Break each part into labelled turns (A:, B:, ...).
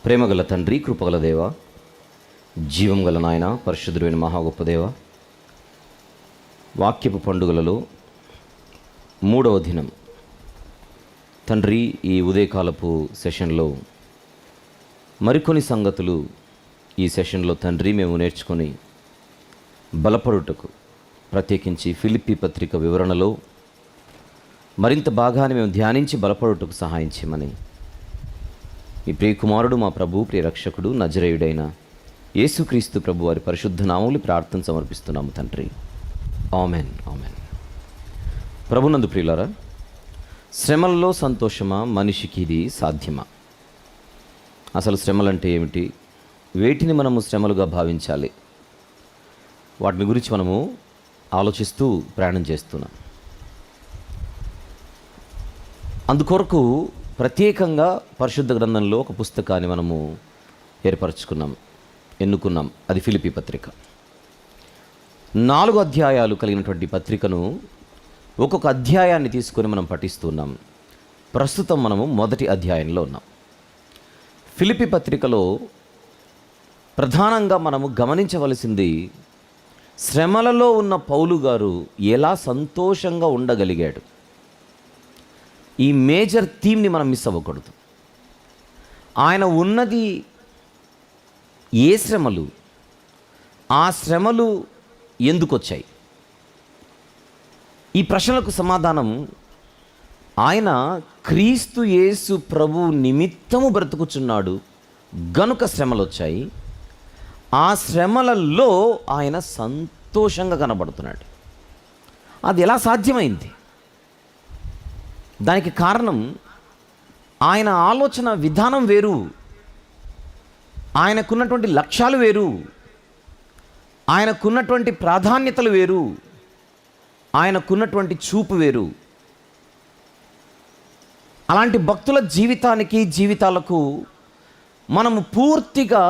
A: ప్రేమగల తండ్రి, కృపగల దేవ, జీవం గల నాయన, పరిశుద్ధుడైన మహా గొప్ప దేవ, వాక్యపు పండుగలలో 3వ దినం తండ్రి, ఈ ఉదయకాలపు సెషన్లో మరికొన్ని సంగతులు ఈ సెషన్లో తండ్రి మేము నేర్చుకొని బలపడుటకు, ప్రత్యేకించి ఫిలిప్పీ పత్రిక వివరణలో మరింత భాగాన్ని మేము ధ్యానించి బలపడుటకు సహాయం చేయమని ఈ ప్రియకుమారుడు, మా ప్రభు, ప్రియరక్షకుడు, నజరేయుడైన యేసుక్రీస్తు ప్రభు వారి పరిశుద్ధ నామములు ప్రార్థన సమర్పిస్తున్నాము తండ్రి. Amen, amen. ప్రభునందు ప్రియులారా, శ్రమల్లో సంతోషమా? మనిషికి ఇది సాధ్యమా? అసలు శ్రమలంటే ఏమిటి? వేటిని మనము శ్రమలుగా భావించాలి? వాటిని గురించి మనము ఆలోచిస్తూ ప్రయాణం చేస్తున్నాం. అందుకొరకు ప్రత్యేకంగా పరిశుద్ధ గ్రంథంలో ఒక పుస్తకాన్ని మనము ఎన్నుకున్నాం. అది ఫిలిప్పీ పత్రిక. 4 అధ్యాయాలు కలిగినటువంటి పత్రికను ఒక్కొక్క అధ్యాయాన్ని తీసుకొని మనం పఠిస్తున్నాం. ప్రస్తుతం మనము మొదటి అధ్యాయంలో ఉన్నాం. ఫిలిప్పీ పత్రికలో ప్రధానంగా మనము గమనించవలసింది, శ్రమలలో ఉన్న పౌలు గారు ఎలా సంతోషంగా ఉండగలిగాడు. ఈ మేజర్ థీమ్ని మనం మిస్ అవ్వకూడదు. ఆయన ఉన్నది ఏ శ్రమలు, ఆ శ్రమలు ఎందుకు వచ్చాయి? ఈ ప్రశ్నలకు సమాధానం, ఆయన క్రీస్తు యేసు ప్రభు నిమిత్తము బ్రతుకుచున్నాడు గనుక శ్రమలు వచ్చాయి. ఆ శ్రమలలో ఆయన సంతోషంగా కనబడుతున్నాడు. అది ఎలా సాధ్యమైంది? దానికి కారణం, ఆయన ఆలోచన విధానం వేరు, ఆయనకున్నటువంటి లక్ష్యాలు వేరు, ఆయనకున్నటువంటి ప్రాధాన్యతలు వేరు, ఆయనకున్నటువంటి చూపు వేరు. అలాంటి భక్తుల జీవితాలకు మనము పూర్తిగా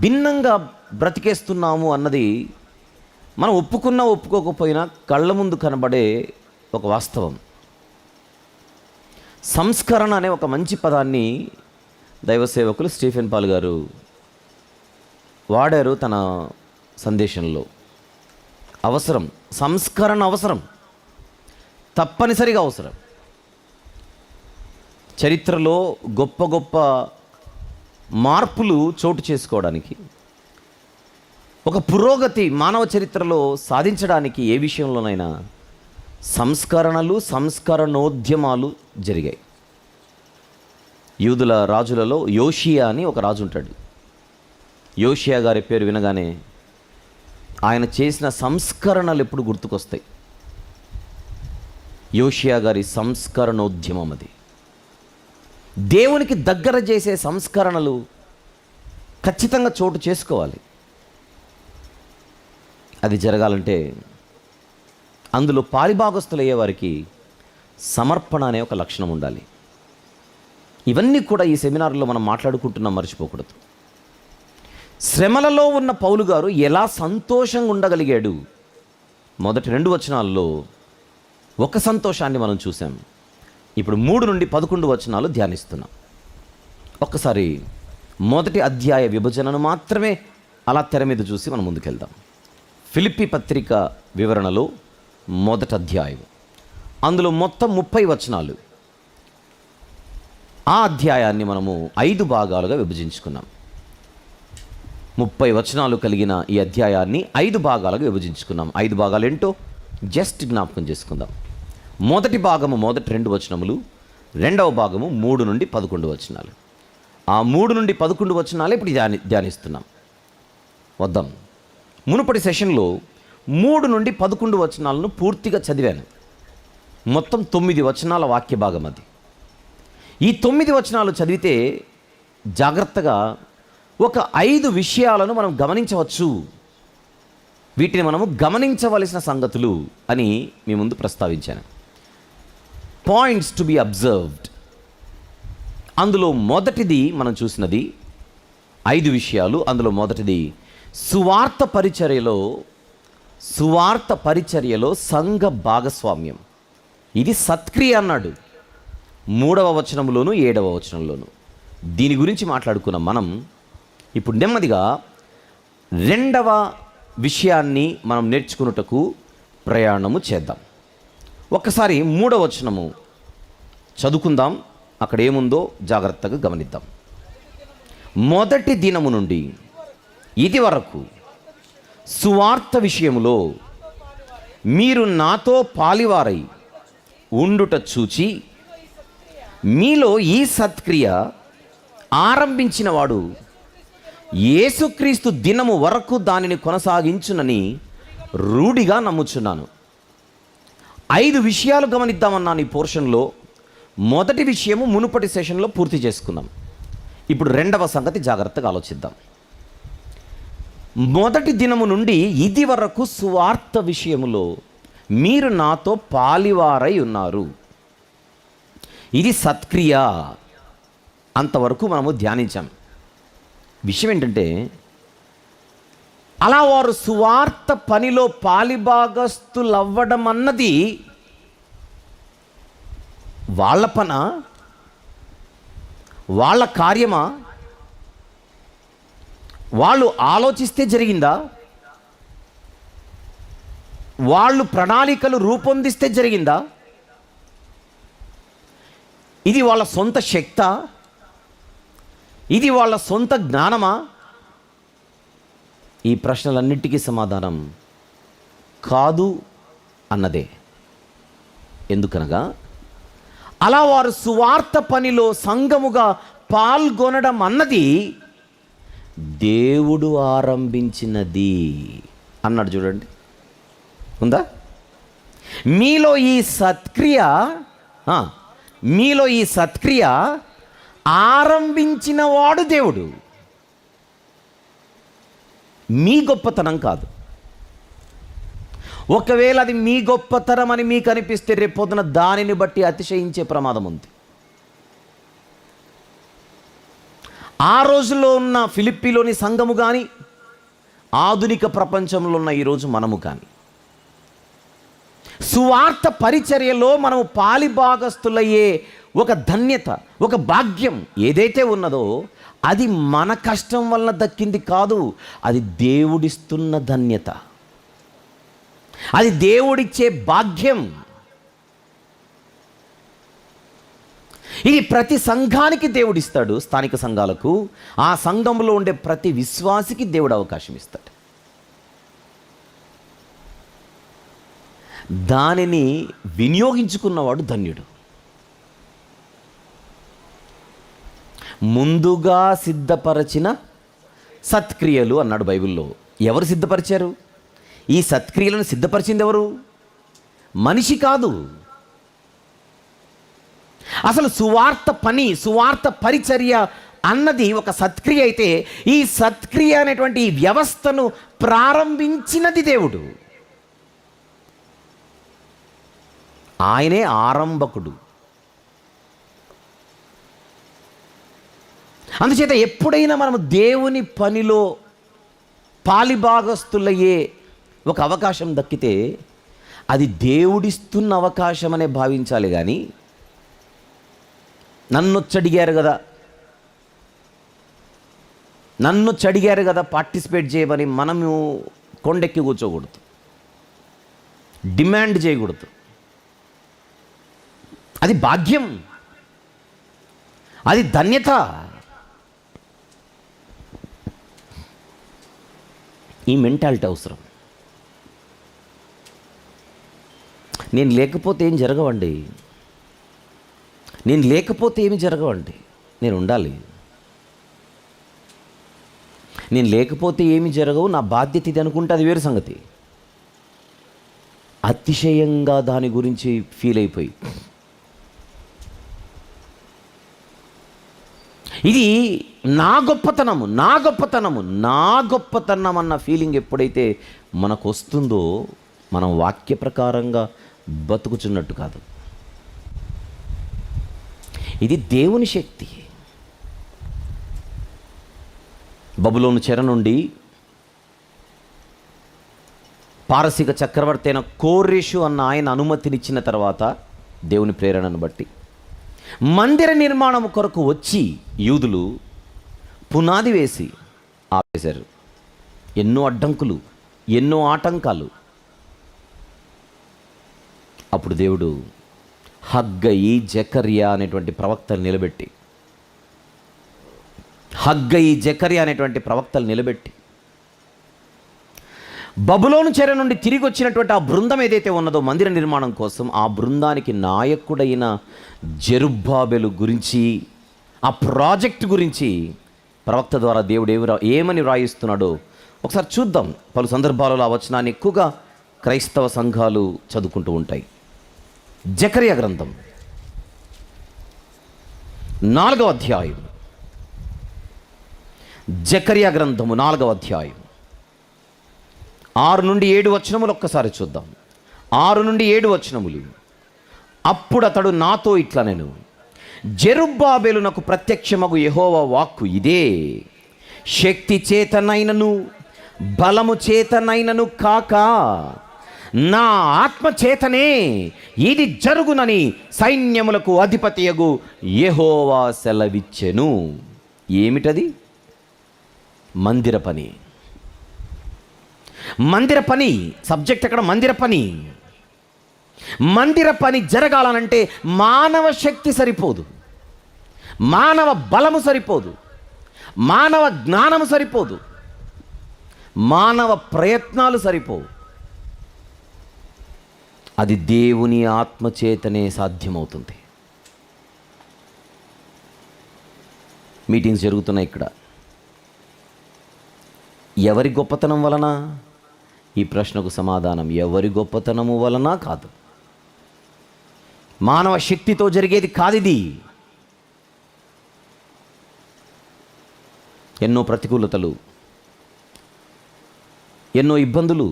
A: భిన్నంగా బ్రతికేస్తున్నాము అన్నది మనం ఒప్పుకున్నా ఒప్పుకోకపోయినా కళ్ళ ముందు కనబడే ఒక వాస్తవం. సంస్కరణ అనే ఒక మంచి పదాన్ని దైవ సేవకులు స్టీఫెన్ పాల్ గారు వాడారు తన సందేశంలో. అవసరం, సంస్కరణ అవసరం, తప్పనిసరిగా అవసరం. చరిత్రలో గొప్ప గొప్ప మార్పులు చోటు చేసుకోవడానికి, ఒక పురోగతి మానవ చరిత్రలో సాధించడానికి ఏ విషయంలోనైనా సంస్కరణలు, సంస్కరణోద్యమాలు జరిగాయి. యూదుల రాజులలో యోషియా అని ఒక రాజు ఉంటాడు. యోషియా గారి పేరు వినగానే ఆయన చేసిన సంస్కరణలు ఎప్పుడు గుర్తుకొస్తాయి. యోషియా గారి సంస్కరణోద్యమం అది. దేవునికి దగ్గర చేసే సంస్కరణలు ఖచ్చితంగా చోటు చేసుకోవాలి. అది జరగాలంటే అందులో పాలిభాగస్తులయ్యే వారికి సమర్పణ అనే ఒక లక్షణం ఉండాలి. ఇవన్నీ కూడా ఈ సెమినార్లో మనం మాట్లాడుకుంటున్నాం, మర్చిపోకూడదు. శ్రమలలో ఉన్న పౌలు గారు ఎలా సంతోషంగా ఉండగలిగాడు? మొదటి 2 వచనాల్లో ఒక సంతోషాన్ని మనం చూసాం. ఇప్పుడు 3 నుండి 11 వచనాలు ధ్యానిస్తున్నాం. ఒక్కసారి మొదటి అధ్యాయ విభజనను మాత్రమే అలా తెర మీద చూసి మనం ముందుకెళ్దాం. ఫిలిప్పీ పత్రిక వివరణలో మొదటి అధ్యాయం, అందులో మొత్తం 30 వచనాలు. ఆ అధ్యాయాన్ని మనము 5 భాగాలుగా విభజించుకున్నాం. 30 వచనాలు కలిగిన ఈ అధ్యాయాన్ని 5 భాగాలుగా విభజించుకున్నాం. 5 భాగాలు ఏంటో జస్ట్ జ్ఞాపకం చేసుకుందాం. మొదటి భాగము మొదటి 2 వచనములు, రెండవ భాగము 3 నుండి 11 వచనాలు. ఆ 3 నుండి 11 వచనాలు ఇప్పుడు ధ్యానిస్తున్నాం. వద్దాం. మునుపటి సెషన్లో 3 నుండి 11 వచనాలను పూర్తిగా చదివాను. మొత్తం 9 వచనాల వాక్య భాగం అది. ఈ 9 వచనాలు చదివితే జాగ్రత్తగా ఒక 5 విషయాలను మనం గమనించవచ్చు. వీటిని మనము గమనించవలసిన సంగతులు అని మీ ముందు ప్రస్తావించాను. Points to be observed. అందులో మొదటిది మనం చూసినది 5 విషయాలు. అందులో మొదటిది సువార్త పరిచర్యలో సంఘ భాగస్వామ్యం. ఇది సత్క్రియ అన్నాడు 3వ వచనంలోను 7వ వచనంలోను. దీని గురించి మాట్లాడుకున్నాం మనం. ఇప్పుడు నెమ్మదిగా రెండవ విషయాన్ని మనం నేర్చుకున్నటకు ప్రయాణము చేద్దాం. ఒక్కసారి 3వ వచనము చదువుకుందాం. అక్కడ ఏముందో జాగ్రత్తగా గమనిద్దాం. మొదటి దినము నుండి ఇది వరకు సువార్త విషయములో మీరు నాతో పాలివారై ఉండుట చూచి మీలో ఈ సత్క్రియ ఆరంభించిన వాడు యేసుక్రీస్తు దినము వరకు దానిని కొనసాగించునని రూఢిగా నమ్ముచున్నాను. 5 విషయాలు గమనిద్దామన్నాను ఈ పోర్షన్లో. మొదటి విషయము మునుపటి సెషన్లో పూర్తి చేసుకున్నాం. ఇప్పుడు రెండవ సంగతి జాగ్రత్తగా ఆలోచిద్దాం. మొదటి దినము నుండి ఇది వరకు సువార్త విషయములో మీరు నాతో పాలివారై ఉన్నారు. ఇది సత్క్రియ. అంతవరకు మనము ధ్యానించాం. విషయం ఏంటంటే, అలా వారు సువార్త పనిలో పాలిభాగస్తులవ్వడం అన్నది వాళ్ళ పన, వాళ్ళ కార్యమా, వాళ్ళు ఆలోచిస్తే జరిగిందా, వాళ్ళు ప్రణాళికలు రూపొందిస్తే జరిగిందా, ఇది వాళ్ళ సొంత శక్తా, ఇది వాళ్ళ సొంత జ్ఞానమా? ఈ ప్రశ్నలన్నిటికీ సమాధానం కాదు అన్నదే. ఎందుకనగా అలా వారు సువార్త పనిలో సంఘముగా పాల్గొనడం అన్నది దేవుడు ఆరంభించినది అన్నాడు. చూడండి, ఉందా? మీలో ఈ సత్క్రియ ఆరంభించిన వాడు దేవుడు. మీ గొప్పతనం కాదు. ఒకవేళ అది మీ గొప్పతనం అని మీకు అనిపిస్తే రేపొద్దున దానిని బట్టి అతిశయించే ప్రమాదం ఉంది. ఆ రోజుల్లో ఉన్న ఫిలిప్పీలోని సంఘము కానీ, ఆధునిక ప్రపంచంలో ఉన్న ఈరోజు మనము కానీ, సువార్త పరిచర్యలో మనము పాలిభాగస్తులయ్యే ఒక ధన్యత, ఒక భాగ్యం ఏదైతే ఉన్నదో అది మన కష్టం వలన దక్కింది కాదు. అది దేవుడిస్తున్న ధన్యత, అది దేవుడిచ్చే భాగ్యం. ఇది ప్రతి సంఘానికి దేవుడిస్తాడు, స్థానిక సంఘాలకు. ఆ సంఘంలో ఉండే ప్రతి విశ్వాసికి దేవుడు అవకాశం ఇస్తాడు. దానిని వినియోగించుకున్నవాడు ధన్యుడు. ముందుగా సిద్ధపరచిన సత్క్రియలు అన్నాడు బైబిల్లో. ఎవరు సిద్ధపరిచారు? ఈ సత్క్రియలను సిద్ధపరిచింది ఎవరు? మనిషి కాదు. అసలు సువార్త పని, సువార్త పరిచర్య అన్నది ఒక సత్క్రియ అయితే, ఈ సత్క్రియ అనేటువంటి ఈ వ్యవస్థను ప్రారంభించినది దేవుడు. ఆయనే ఆరంభకుడు. అందుచేత ఎప్పుడైనా మనము దేవుని పనిలో పాలిభాగస్తులయ్యే ఒక అవకాశం దక్కితే అది దేవుడిస్తున్న అవకాశం అనే భావించాలి. కానీ నన్ను చడిగారు కదా పార్టిసిపేట్ చేయమని మనము కొండెక్కి కూర్చోకూడదు, డిమాండ్ చేయకూడదు. అది భాగ్యం, అది ధన్యత. ఈ మెంటాలిటీ అవసరం. నేను లేకపోతే ఏం జరగవండి, నేను లేకపోతే ఏమి జరగవండి, నేను ఉండాలి. నేను లేకపోతే ఏమి జరగవు, నా బాధ్యత ఇది అనుకుంటే అది వేరు సంగతి. అతిశయంగా దాని గురించి ఫీల్ అయిపోయి, ఇది నా గొప్పతనం అన్న ఫీలింగ్ ఎప్పుడైతే మనకు వస్తుందో మనం వాక్య ప్రకారంగా బతుకుచున్నట్టు కాదు. ఇది దేవుని శక్తి. బబులోను చెర నుండి పారసీక చక్రవర్తి అయిన కోరెషు అన్న ఆయన అనుమతినిచ్చిన తర్వాత, దేవుని ప్రేరణను బట్టి మందిర నిర్మాణం కొరకు వచ్చి యూదులు పునాది వేసి ఆపేశారు. ఎన్నో అడ్డంకులు, ఎన్నో ఆటంకాలు. అప్పుడు దేవుడు హగ్గయి, జకర్యా అనేటువంటి ప్రవక్తలు నిలబెట్టి బబులోను చెర నుండి తిరిగి వచ్చినటువంటి ఆ బృందం ఏదైతే ఉన్నదో మందిర నిర్మాణం కోసం, ఆ బృందానికి నాయకుడైన జెరుబ్బాబెలు గురించి, ఆ ప్రాజెక్ట్ గురించి ప్రవక్త ద్వారా దేవుడు ఏమని వ్రాయిస్తున్నాడో ఒకసారి చూద్దాం. పలు సందర్భాలలో ఆ వచనాన్ని ఎక్కువగా క్రైస్తవ సంఘాలు చదువుకుంటూ ఉంటాయి. జకర్యా గ్రంథం 4వ అధ్యాయం. జకర్యా గ్రంథము 4వ అధ్యాయం 6 నుండి 7 వచనములు ఒక్కసారి చూద్దాం. 6 నుండి 7 వచనములు. అప్పుడు అతడు నాతో ఇట్లా నేను, జెరుబ్బాబెలునకు ప్రత్యక్షమగు యెహోవా వాక్కు ఇదే, శక్తి చేతనైనను బలము చేతనైనను కాక నా ఆత్మ చేతనే ఇది జరుగునని సైన్యములకు అధిపతియగు యెహోవా సెలవిచ్చెను. ఏమిటది? మందిర పని. మందిర పని సబ్జెక్ట్ అక్కడ. మందిర పని జరగాలనంటే మానవ శక్తి సరిపోదు, మానవ బలము సరిపోదు, మానవ జ్ఞానము సరిపోదు, మానవ ప్రయత్నాలు సరిపోవు. అది దేవుని ఆత్మచేతనే సాధ్యమవుతుంది. మీటింగ్స్ జరుగుతున్నాయి ఇక్కడ. ఎవరి గొప్పతనం వలన? ఈ ప్రశ్నకు సమాధానం ఎవరి గొప్పతనము వలన కాదు. మానవ శక్తితో జరిగేది కాదిది. ఎన్నో ప్రతికూలతలు, ఎన్నో ఇబ్బందులు,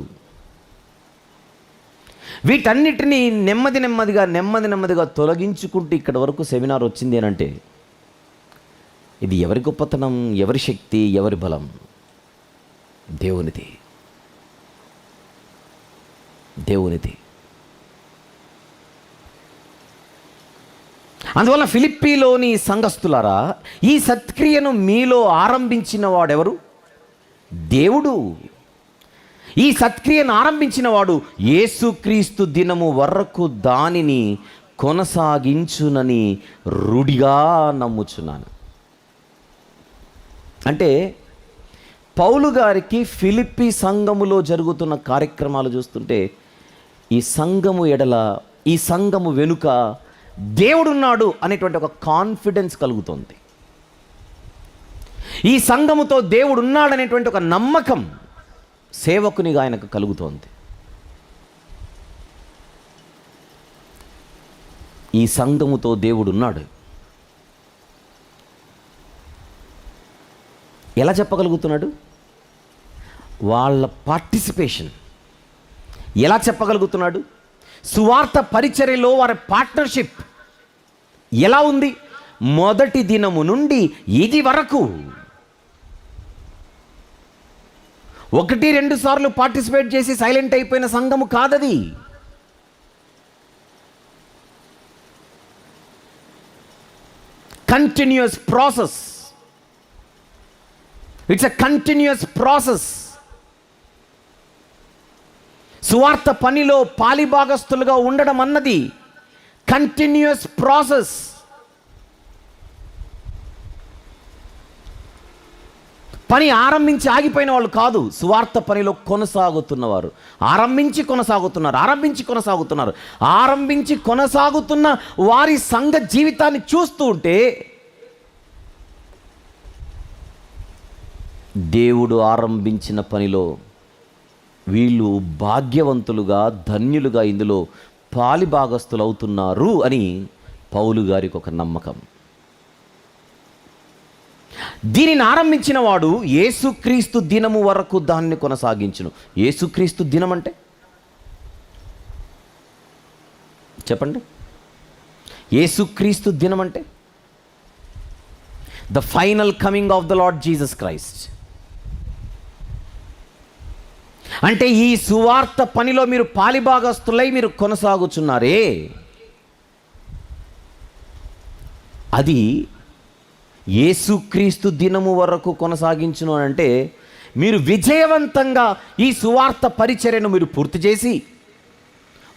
A: వీటన్నిటినీ నెమ్మదిగా తొలగించుకుంటూ ఇక్కడ వరకు సెమినార్ వచ్చింది అనంటే ఇది ఎవరి గొప్పతనం, ఎవరి శక్తి, ఎవరి బలం? దేవునిది. అందువల్ల ఫిలిప్పీలోని సంఘస్థులారా, ఈ సత్క్రియను మీలో ఆరంభించిన వాడెవరు? దేవుడు. ఈ సత్క్రియను ఆరంభించిన వాడు యేసుక్రీస్తు దినము వరకు దానిని కొనసాగించునని రూఢిగా నమ్ముచున్నాను. అంటే పౌలు గారికి ఫిలిప్పీ సంఘములో జరుగుతున్న కార్యక్రమాలు చూస్తుంటే ఈ సంఘము ఎడల, ఈ సంఘము వెనుక దేవుడున్నాడు అనేటువంటి ఒక కాన్ఫిడెన్స్ కలుగుతుంది. ఈ సంఘముతో దేవుడు ఉన్నాడనేటువంటి ఒక నమ్మకం సేవకునిగా ఆయనకు కలుగుతోంది. ఈ సంఘముతో దేవుడు ఉన్నాడు. ఎలా చెప్పగలుగుతున్నాడు? వాళ్ళ పార్టిసిపేషన్. ఎలా చెప్పగలుగుతున్నాడు? సువార్త పరిచర్యలో వారి పార్ట్నర్షిప్ ఎలా ఉంది? మొదటి దినము నుండి ఇది వరకు 1-2 సార్లు పార్టిసిపేట్ చేసి సైలెంట్ అయిపోయిన సంఘము కాదది. Continuous process. It's a continuous process. సువార్త పనిలో పాలిభాగస్తులుగా ఉండడం అన్నది కంటిన్యూస్ ప్రాసెస్. పని ఆరంభించి ఆగిపోయిన వాళ్ళు కాదు, సువార్త పనిలో కొనసాగుతున్నవారు. ఆరంభించి కొనసాగుతున్న వారి సంఘ జీవితాన్ని చూస్తూ ఉంటే దేవుడు ఆరంభించిన పనిలో వీళ్ళు భాగ్యవంతులుగా, ధన్యులుగా ఇందులో పాలిభాగస్తులు అవుతున్నారు అని పౌలు గారికి ఒక నమ్మకం. దీనిని ఆరంభించిన వాడు యేసుక్రీస్తు దినము వరకు దాన్ని కొనసాగించును. యేసుక్రీస్తు దినం అంటే చెప్పండి. యేసుక్రీస్తు దినం అంటే the final coming of the lord Jesus Christ. అంటే ఈ సువార్త పనిలో మీరు పాలిభాగస్తులై మీరు కొనసాగుచున్నారే, అది యేసుక్రీస్తు దినము వరకు కొనసాగించును అంటే మీరు విజయవంతంగా ఈ సువార్త పరిచర్యను మీరు పూర్తి చేసి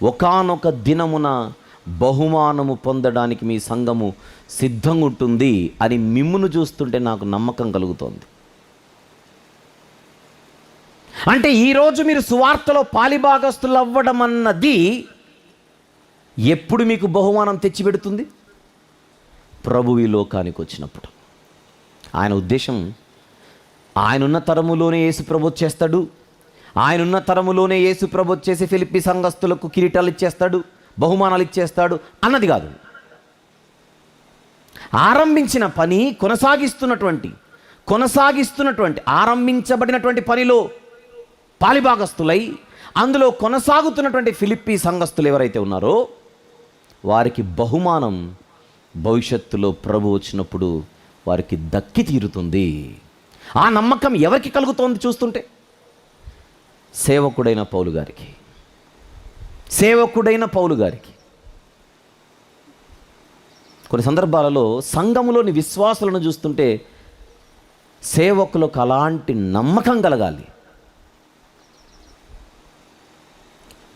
A: ఒకానొక దినమున బహుమానము పొందడానికి మీ సంఘము సిద్ధంగా ఉంటుంది అని మిమ్మును చూస్తుంటే నాకు నమ్మకం కలుగుతోంది. అంటే ఈరోజు మీరు సువార్తలో పాలిభాగస్తులు అవ్వడం అన్నది ఎప్పుడు మీకు బహుమానం తెచ్చిపెడుతుంది? ప్రభువు ఈ లోకానికి వచ్చినప్పుడు. ఆయన ఉద్దేశం ఆయనున్న తరములోనే యేసు ప్రభు చేస్తాడు, ఆయనున్న తరములోనే యేసు ప్రభు చేసి ఫిలిప్పీ సంఘస్థులకు కిరీటాలు ఇచ్చేస్తాడు, బహుమానాలు ఇచ్చేస్తాడు అన్నది కాదు. ఆరంభించిన పని కొనసాగిస్తున్నటువంటి ఆరంభించబడినటువంటి పనిలో పాలిభాగస్తులై అందులో కొనసాగుతున్నటువంటి ఫిలిప్పీ సంఘస్థులు ఎవరైతే ఉన్నారో వారికి బహుమానం భవిష్యత్తులో ప్రభు వచ్చినప్పుడు వారికి దక్కి తీరుతుంది. ఆ నమ్మకం ఎవరికి కలుగుతోంది చూస్తుంటే? సేవకుడైన పౌలు గారికి. కొన్ని సందర్భాలలో సంఘములోని విశ్వాసులను చూస్తుంటే సేవకులకు అలాంటి నమ్మకం కలగాలి,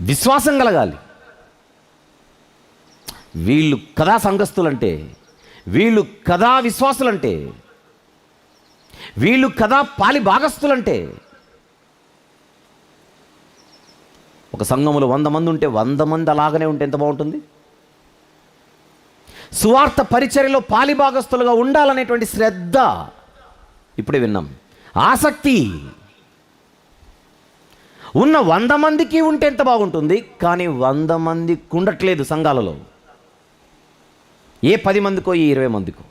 A: విశ్వాసం కలగాలి. వీళ్ళు కదా సంఘస్థులంటే, వీళ్ళు కదా విశ్వాసులంటే, వీళ్ళు కదా పాలి భాగస్థులంటే. ఒక సంఘములో 100 మంది ఉంటే 100 మంది అలాగనే ఉంటే ఎంత బాగుంటుంది? సువార్త పరిచర్యలో పాలి భాగస్థులుగా ఉండాలనేటువంటి శ్రద్ధ, ఇప్పుడే విన్నాం, ఆసక్తి ఉన్న 100 మందికి ఉంటే ఎంత బాగుంటుంది. కానీ 100 మందికి ఉండట్లేదు సంఘాలలో. ఏ 10 మందికో, ఏ 20 మందికో.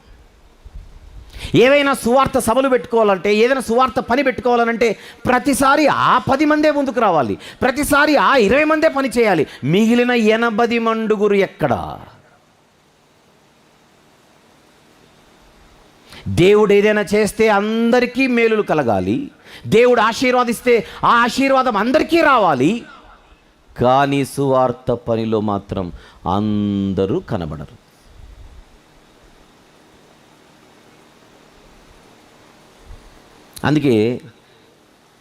A: ఏవైనా సువార్త సభలు పెట్టుకోవాలంటే, ఏదైనా సువార్త పని పెట్టుకోవాలంటే ప్రతిసారి ఆ 10 మందే ముందుకు రావాలి, ప్రతిసారి ఆ 20 మందే పని చేయాలి. మిగిలిన 80 మండుగురు ఎక్కడ? దేవుడు ఏదైనా చేస్తే అందరికీ మేలులు కలగాలి, దేవుడు ఆశీర్వాదిస్తే ఆ ఆశీర్వాదం అందరికీ రావాలి. కానీ సువార్త పనిలో మాత్రం అందరూ కనబడరు. అందుకే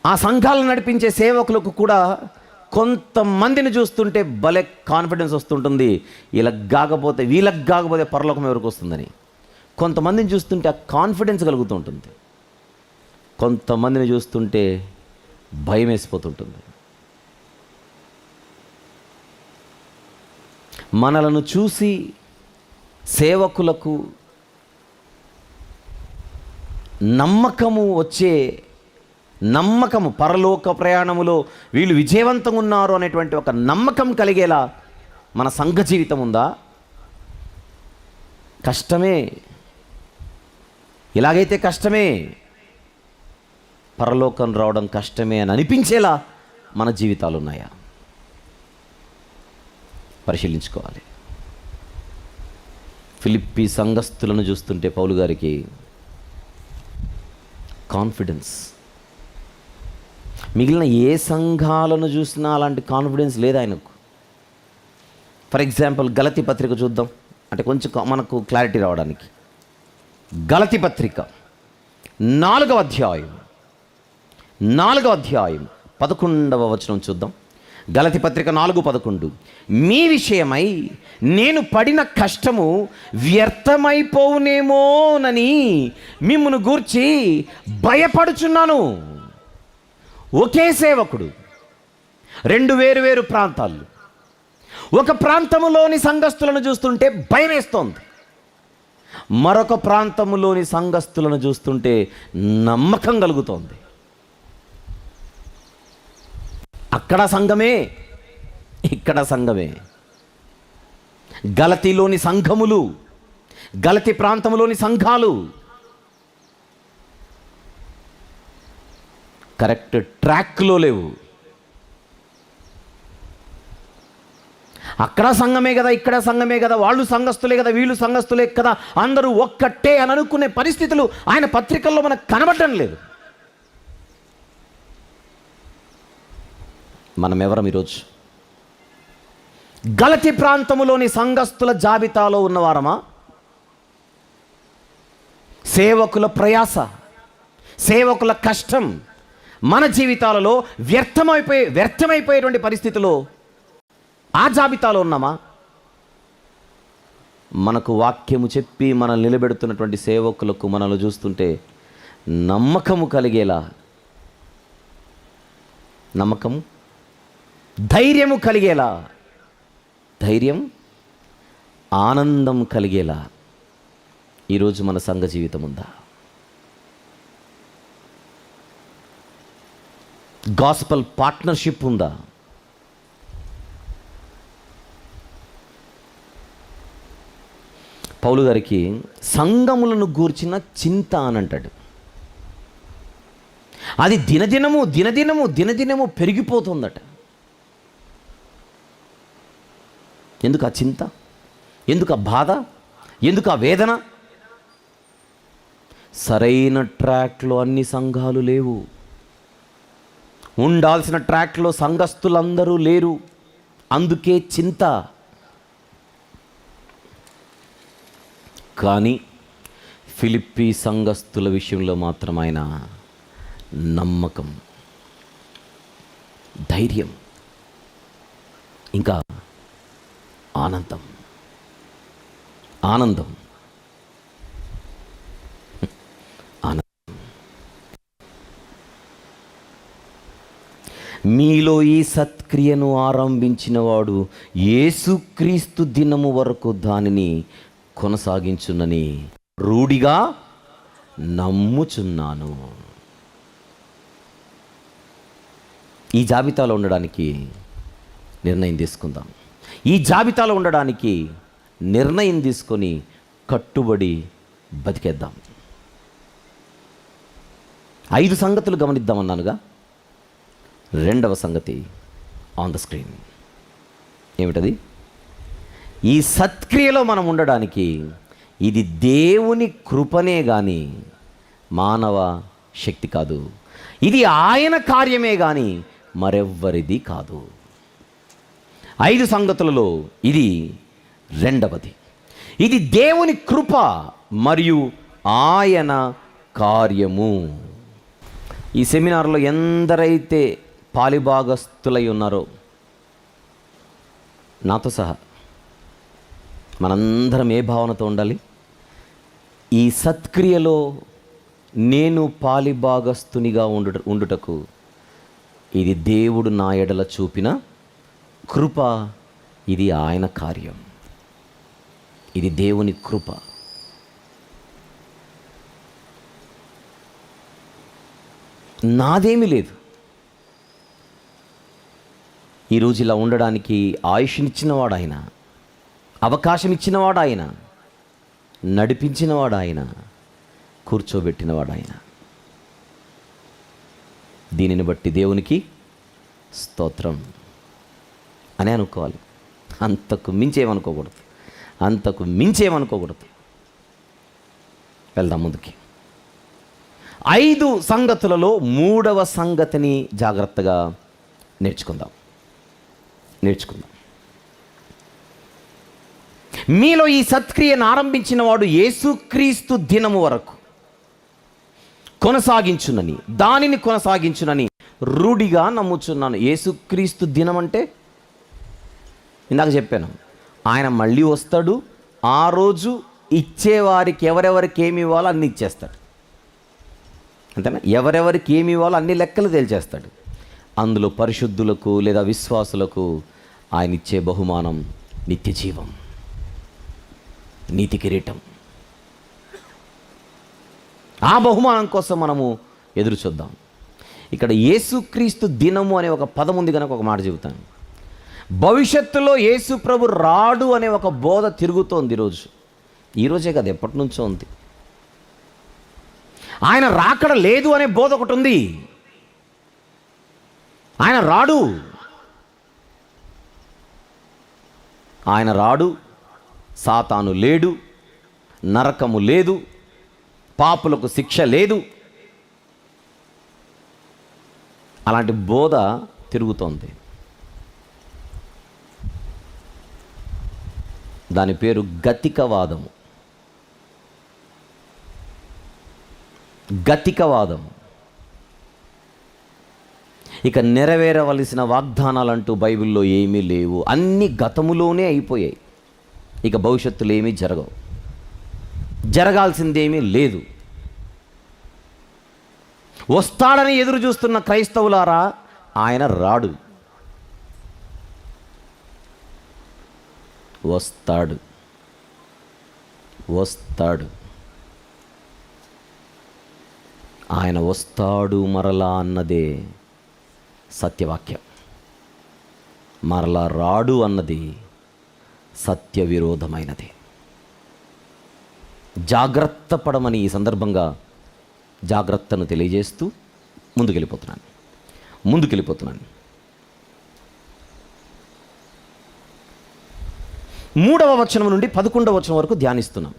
A: ఆ సంఘాలను నడిపించే సేవకులకు కూడా కొంతమందిని చూస్తుంటే భలే కాన్ఫిడెన్స్ వస్తుంటుంది, వీళ్ళకి కాకపోతే పరలోకం ఎవరికి వస్తుందని. కొంతమందిని చూస్తుంటే ఆ కాన్ఫిడెన్స్ కలుగుతూ ఉంటుంది, కొంతమందిని చూస్తుంటే భయం వేసిపోతుంటుంది. మనలను చూసి సేవకులకు నమ్మకము పరలోక ప్రయాణములో వీళ్ళు విజయవంతంగా ఉన్నారు అనేటువంటి ఒక నమ్మకం కలిగేలా మన సంఘ జీవితం ఉందా? కష్టమే, ఇలాగైతే కష్టమే, పరలోకం రావడం కష్టమే అని అనిపించేలా మన జీవితాలు ఉన్నాయా? పరిశీలించుకోవాలి. ఫిలిప్పీ సంఘస్థులను చూస్తుంటే పౌలు గారికి కాన్ఫిడెన్స్, మిగిలిన ఏ సంఘాలను చూసినా అలాంటి కాన్ఫిడెన్స్ లేదు ఆయనకు. ఫర్ ఎగ్జాంపుల్ గలతీ పత్రిక చూద్దాం, అంటే కొంచెం మనకు క్లారిటీ రావడానికి. గలతీ పత్రిక 4వ అధ్యాయం 11వ వచనం చూద్దాం. గలతీ పత్రిక 4:11. మీ విషయమై నేను పడిన కష్టము వ్యర్థమైపోవునేమోనని మిమ్మును గూర్చి భయపడుచున్నాను. ఒకే సేవకుడు, 2 వేరు ప్రాంతాలు. ఒక ప్రాంతములోని సంఘస్థులను చూస్తుంటే భయం వేస్తోంది, మరొక ప్రాంతములోని సంఘస్థులను చూస్తుంటే నమ్మకం కలుగుతోంది. అక్కడ సంఘమే, ఇక్కడ సంఘమే. గలతీలోని సంఘములు, గలతీ ప్రాంతములోని సంఘాలు కరెక్ట్ ట్రాక్లో లేవు. అక్కడ సంఘమే కదా, ఇక్కడ సంఘమే కదా, వాళ్ళు సంఘస్థులే కదా, వీళ్ళు సంఘస్థులే కదా, అందరూ ఒక్కటే అని అనుకునే పరిస్థితులు ఆయన పత్రికల్లో మనకు కనబడటం లేదు. మనం ఎవరం ఈరోజు? గలతీ ప్రాంతములోని సంఘస్థుల జాబితాలో ఉన్నవారమా? ప్రయాస, సేవకుల కష్టం మన జీవితాలలో వ్యర్థమైపోయేటువంటి పరిస్థితిలో ఆ జాబితాలో ఉన్నామా? మనకు వాక్యము చెప్పి మనల్ని నిలబెడుతున్నటువంటి సేవకులకు మనల్ని చూస్తుంటే నమ్మకము కలిగేలా, నమ్మకము, ధైర్యము కలిగేలా, ధైర్యం, ఆనందం కలిగేలా ఈరోజు మన సంఘ జీవితం ఉందా? గాస్పల్ పార్ట్నర్షిప్ ఉందా? పౌలు గారికి సంఘములను గూర్చిన చింత అని అంటాడు. అది దినదినము పెరిగిపోతుందట. ఎందుకు ఆ చింత? ఎందుకు ఆ బాధ? ఎందుకు ఆ వేదన? సరైన ట్రాక్లో అన్ని సంఘాలు లేవు. ఉండాల్సిన ట్రాక్లో సంఘస్థులందరూ లేరు. అందుకే చింత. కానీ ఫిలిప్పీ సంఘస్థుల విషయంలో మాత్రం ఆయన నమ్మకం, ధైర్యం, ఇంకా ఆనందం. ఆనందం. మీలో ఈ సత్క్రియను ఆరంభించినవాడు యేసుక్రీస్తు దినము వరకు దానిని కొనసాగించునని రూఢిగా నమ్ముచున్నాను. ఈ జాబితాలో ఉండడానికి నిర్ణయం తీసుకుందాం. ఈ జాబితాలో ఉండడానికి నిర్ణయం తీసుకొని కట్టుబడి బతికేద్దాం. 5 సంగతులు గమనిద్దామన్నానుగా. రెండవ సంగతి ఆన్ ద స్క్రీన్. ఏమిటది? ఈ సత్క్రియలో మనం ఉండడానికి ఇది దేవుని కృపనే కానీ మానవ శక్తి కాదు. ఇది ఆయన కార్యమే కానీ మరెవ్వరిది కాదు. 5 సంగతులలో ఇది రెండవది. ఇది దేవుని కృప మరియు ఆయన కార్యము. ఈ సెమినార్లో ఎందరైతే పాలిభాగస్తులై ఉన్నారో, నాతో సహా మనందరం ఏ భావనతో ఉండాలి? ఈ సత్క్రియలో నేను పాలిభాగస్తునిగా ఉండుటకు ఇది దేవుడు నా ఎడల చూపిన కృప. ఇది ఆయన కార్యం. ఇది దేవుని కృప. నాదేమీ లేదు. ఈరోజు ఇలా ఉండడానికి ఆయుష్నిచ్చినవాడు ఆయన, అవకాశం ఇచ్చినవాడు ఆయన, నడిపించినవాడు ఆయన, కూర్చోబెట్టినవాడు ఆయన. దీనిని బట్టి దేవునికి స్తోత్రం అని అనుకోవాలి. అంతకు మించేమనుకోకూడదు. వెళ్దాం ముందుకి. 5 సంగతులలో 3వ సంగతిని జాగ్రత్తగా నేర్చుకుందాం. మీలో ఈ సత్క్రియను ఆరంభించిన వాడు యేసుక్రీస్తు దినము వరకు దానిని కొనసాగించునని రూఢిగా నమ్ముచున్నాను. యేసుక్రీస్తు దినం అంటే ఇందాక చెప్పాను, ఆయన మళ్ళీ వస్తాడు. ఆ రోజు ఇచ్చేవారికి ఎవరెవరికి ఏమి ఇవ్వాలో అన్నీ ఇచ్చేస్తాడు. అంతేనా? ఎవరెవరికి ఏమి ఇవ్వాలో అన్ని లెక్కలు తేల్చేస్తాడు. అందులో పరిశుద్ధులకు లేదా విశ్వాసులకు ఆయన ఇచ్చే బహుమానం నిత్య జీవం, నీతి కిరీటం. ఆ బహుమానం కోసం మనము ఎదురు చూద్దాం. ఇక్కడ యేసుక్రీస్తు దినము అనే ఒక పదం ఉంది కనుక ఒక మాట చెబుతాను. భవిష్యత్తులో యేసు ప్రభు రాడు అనే ఒక బోధ తిరుగుతోంది ఈరోజే కదా, ఎప్పటి నుంచో ఉంది. ఆయన రాకడ లేదు అనే బోధ ఒకటి ఉంది. ఆయన రాడు, సాతాను లేడు, నరకము లేదు, పాపులకు శిక్ష లేదు. అలాంటి బోధ తిరుగుతోంది. దాని పేరు గతికవాదము. గతికవాదం. ఇక నెరవేరవలసిన వాగ్దానాలంటూ బైబిల్లో ఏమీ లేవు, అన్ని గతములోనే అయిపోయాయి. ఇక భవిష్యత్తులో ఏమీ జరగవు, జరగాల్సిందేమీ లేదు. వస్తాడని ఎదురు చూస్తున్న క్రైస్తవులారా, ఆయన రాడు. వస్తాడు, వస్తాడు, ఆయన వస్తాడు మరలా అన్నదే సత్యవాక్యం. మరలా రాడు అన్నది సత్య విరోధమైనది. జాగ్రత్త పడమని ఈ సందర్భంగా జాగ్రత్తను తెలియజేస్తూ ముందుకెళ్ళిపోతున్నాను. 3వ వచనం నుండి 11వ వచనం వరకు ధ్యానిస్తున్నాం.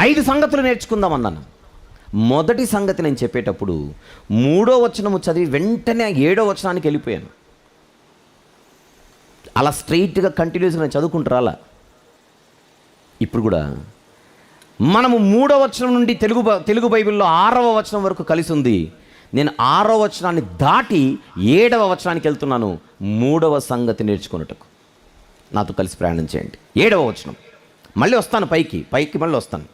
A: 5 సంగతులు నేర్చుకుందాం అన్నాను. మొదటి సంగతి నేను చెప్పేటప్పుడు 3వ వచనము చదివి వెంటనే 7వ వచనానికి వెళ్ళిపోయాను. అలా స్ట్రైట్గా కంటిన్యూస్గా నేను చదువుకుంటారా? ఇప్పుడు కూడా మనము 3వ వచనం నుండి తెలుగు బైబిల్లో 6వ వచనం వరకు కలిసి ఉంది. నేను 6వ వచనాన్ని దాటి 7వ వచనానికి వెళ్తున్నాను. 3వ సంగతి నేర్చుకున్నట్టుకు నాతో కలిసి ప్రయాణం చేయండి. 7వ వచనం మళ్ళీ వస్తాను, పైకి మళ్ళీ వస్తాను.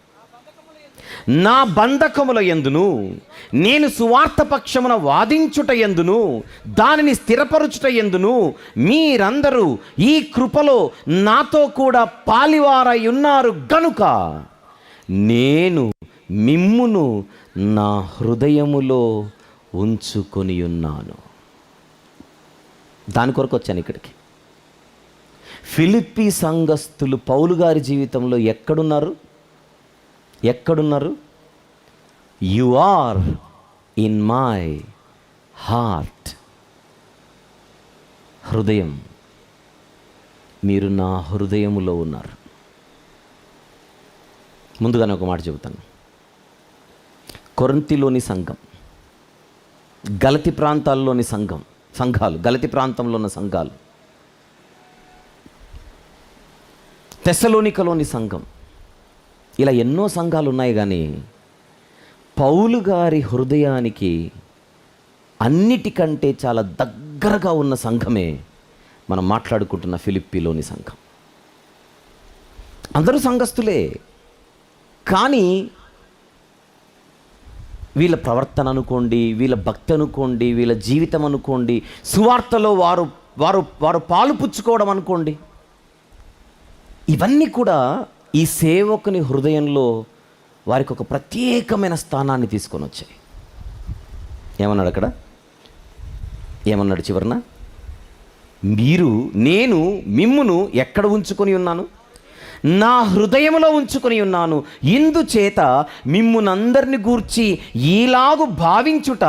A: నా బంధకముల యందును, నేను సువార్త పక్షమున వాదించుట యందును, దానిని స్థిరపరుచుట యందును మీరందరూ ఈ కృపలో నాతో కూడా పాలివారై ఉన్నారు గనుక నేను మిమ్మును నా హృదయములో ఉంచుకొని ఉన్నాను. దాని కొరకు వచ్చాను ఇక్కడికి. ఫిలిప్పీ సంఘస్థులు పౌలు గారి జీవితంలో ఎక్కడున్నారు? You are in my heart. హృదయం, మీరు నా హృదయములో ఉన్నారు. ముందుగానే ఒక మాట చెబుతాను. కొరింథీలోని సంఘం, గలతీ ప్రాంతాల్లోని సంఘాలు, గలతీ ప్రాంతంలో ఉన్న సంఘాలు, తెస్సలోనికలోని సంఘం, ఇలా ఎన్నో సంఘాలు ఉన్నాయి. కానీ పౌలు గారి హృదయానికి అన్నిటికంటే చాలా దగ్గరగా ఉన్న సంఘమే మనం మాట్లాడుకుంటున్న ఫిలిప్పీలోని సంఘం. అందరూ సంఘస్థులే, కానీ వీళ్ళ ప్రవర్తన అనుకోండి, వీళ్ళ భక్తి అనుకోండి, వీళ్ళ జీవితం అనుకోండి, సువార్తలో వారు వారు వారు పాలు పుచ్చుకోవడం అనుకోండి, ఇవన్నీ కూడా ఈ సేవకుని హృదయంలో వారికి ఒక ప్రత్యేకమైన స్థానాన్ని తీసుకొని వచ్చాయి. ఏమన్నాడు చివరన? నేను మిమ్మును ఎక్కడ ఉంచుకొని ఉన్నాను? నా హృదయములో ఉంచుకొని ఉన్నాను. ఇందుచేత మిమ్మునందరిని గూర్చి ఈలాగు భావించుట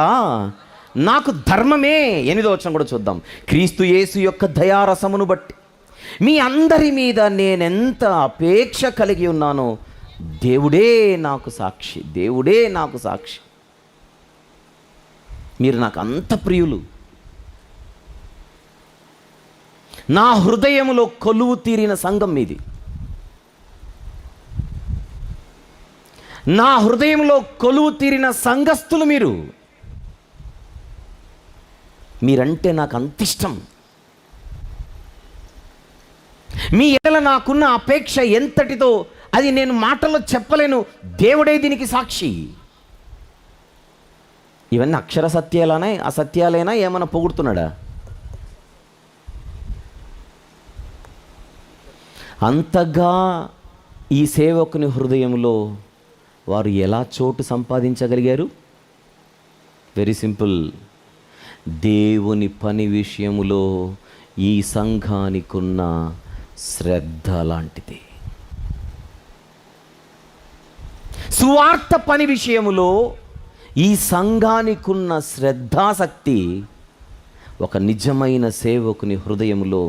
A: నాకు ధర్మమే. 8వ వచనం కూడా చూద్దాం. క్రీస్తు యేసు యొక్క దయారసమును బట్టి మీ అందరి మీద నేనెంత అపేక్ష కలిగి ఉన్నానో దేవుడే నాకు సాక్షి. మీరు నాకు అంత ప్రియులు. నా హృదయములో కొలువు తీరిన సంఘం మీది. నా హృదయంలో కొలువు తీరిన సంఘస్థులు మీరంటే నాకు అంత ఇష్టం. మీ ఎడల నాకున్న అపేక్ష ఎంతటిదో అది నేను మాటల్లో చెప్పలేను. దేవుడే దీనికి సాక్షి. ఇవన్నీ అక్షర సత్యాలనే అసత్యాలైనా ఏమైనా పొగుడుతున్నాడా? అంతగా ఈ సేవకుని హృదయంలో వారు ఎలా చోటు సంపాదించగలిగారు? Very simple. దేవుని పని విషయములో ఈ సంఘానికున్న శ్రద్ధ లాంటిది. సువార్త పని విషయములో ఈ సంఘానికున్న శ్రద్ధాశక్తి ఒక నిజమైన సేవకుని హృదయములో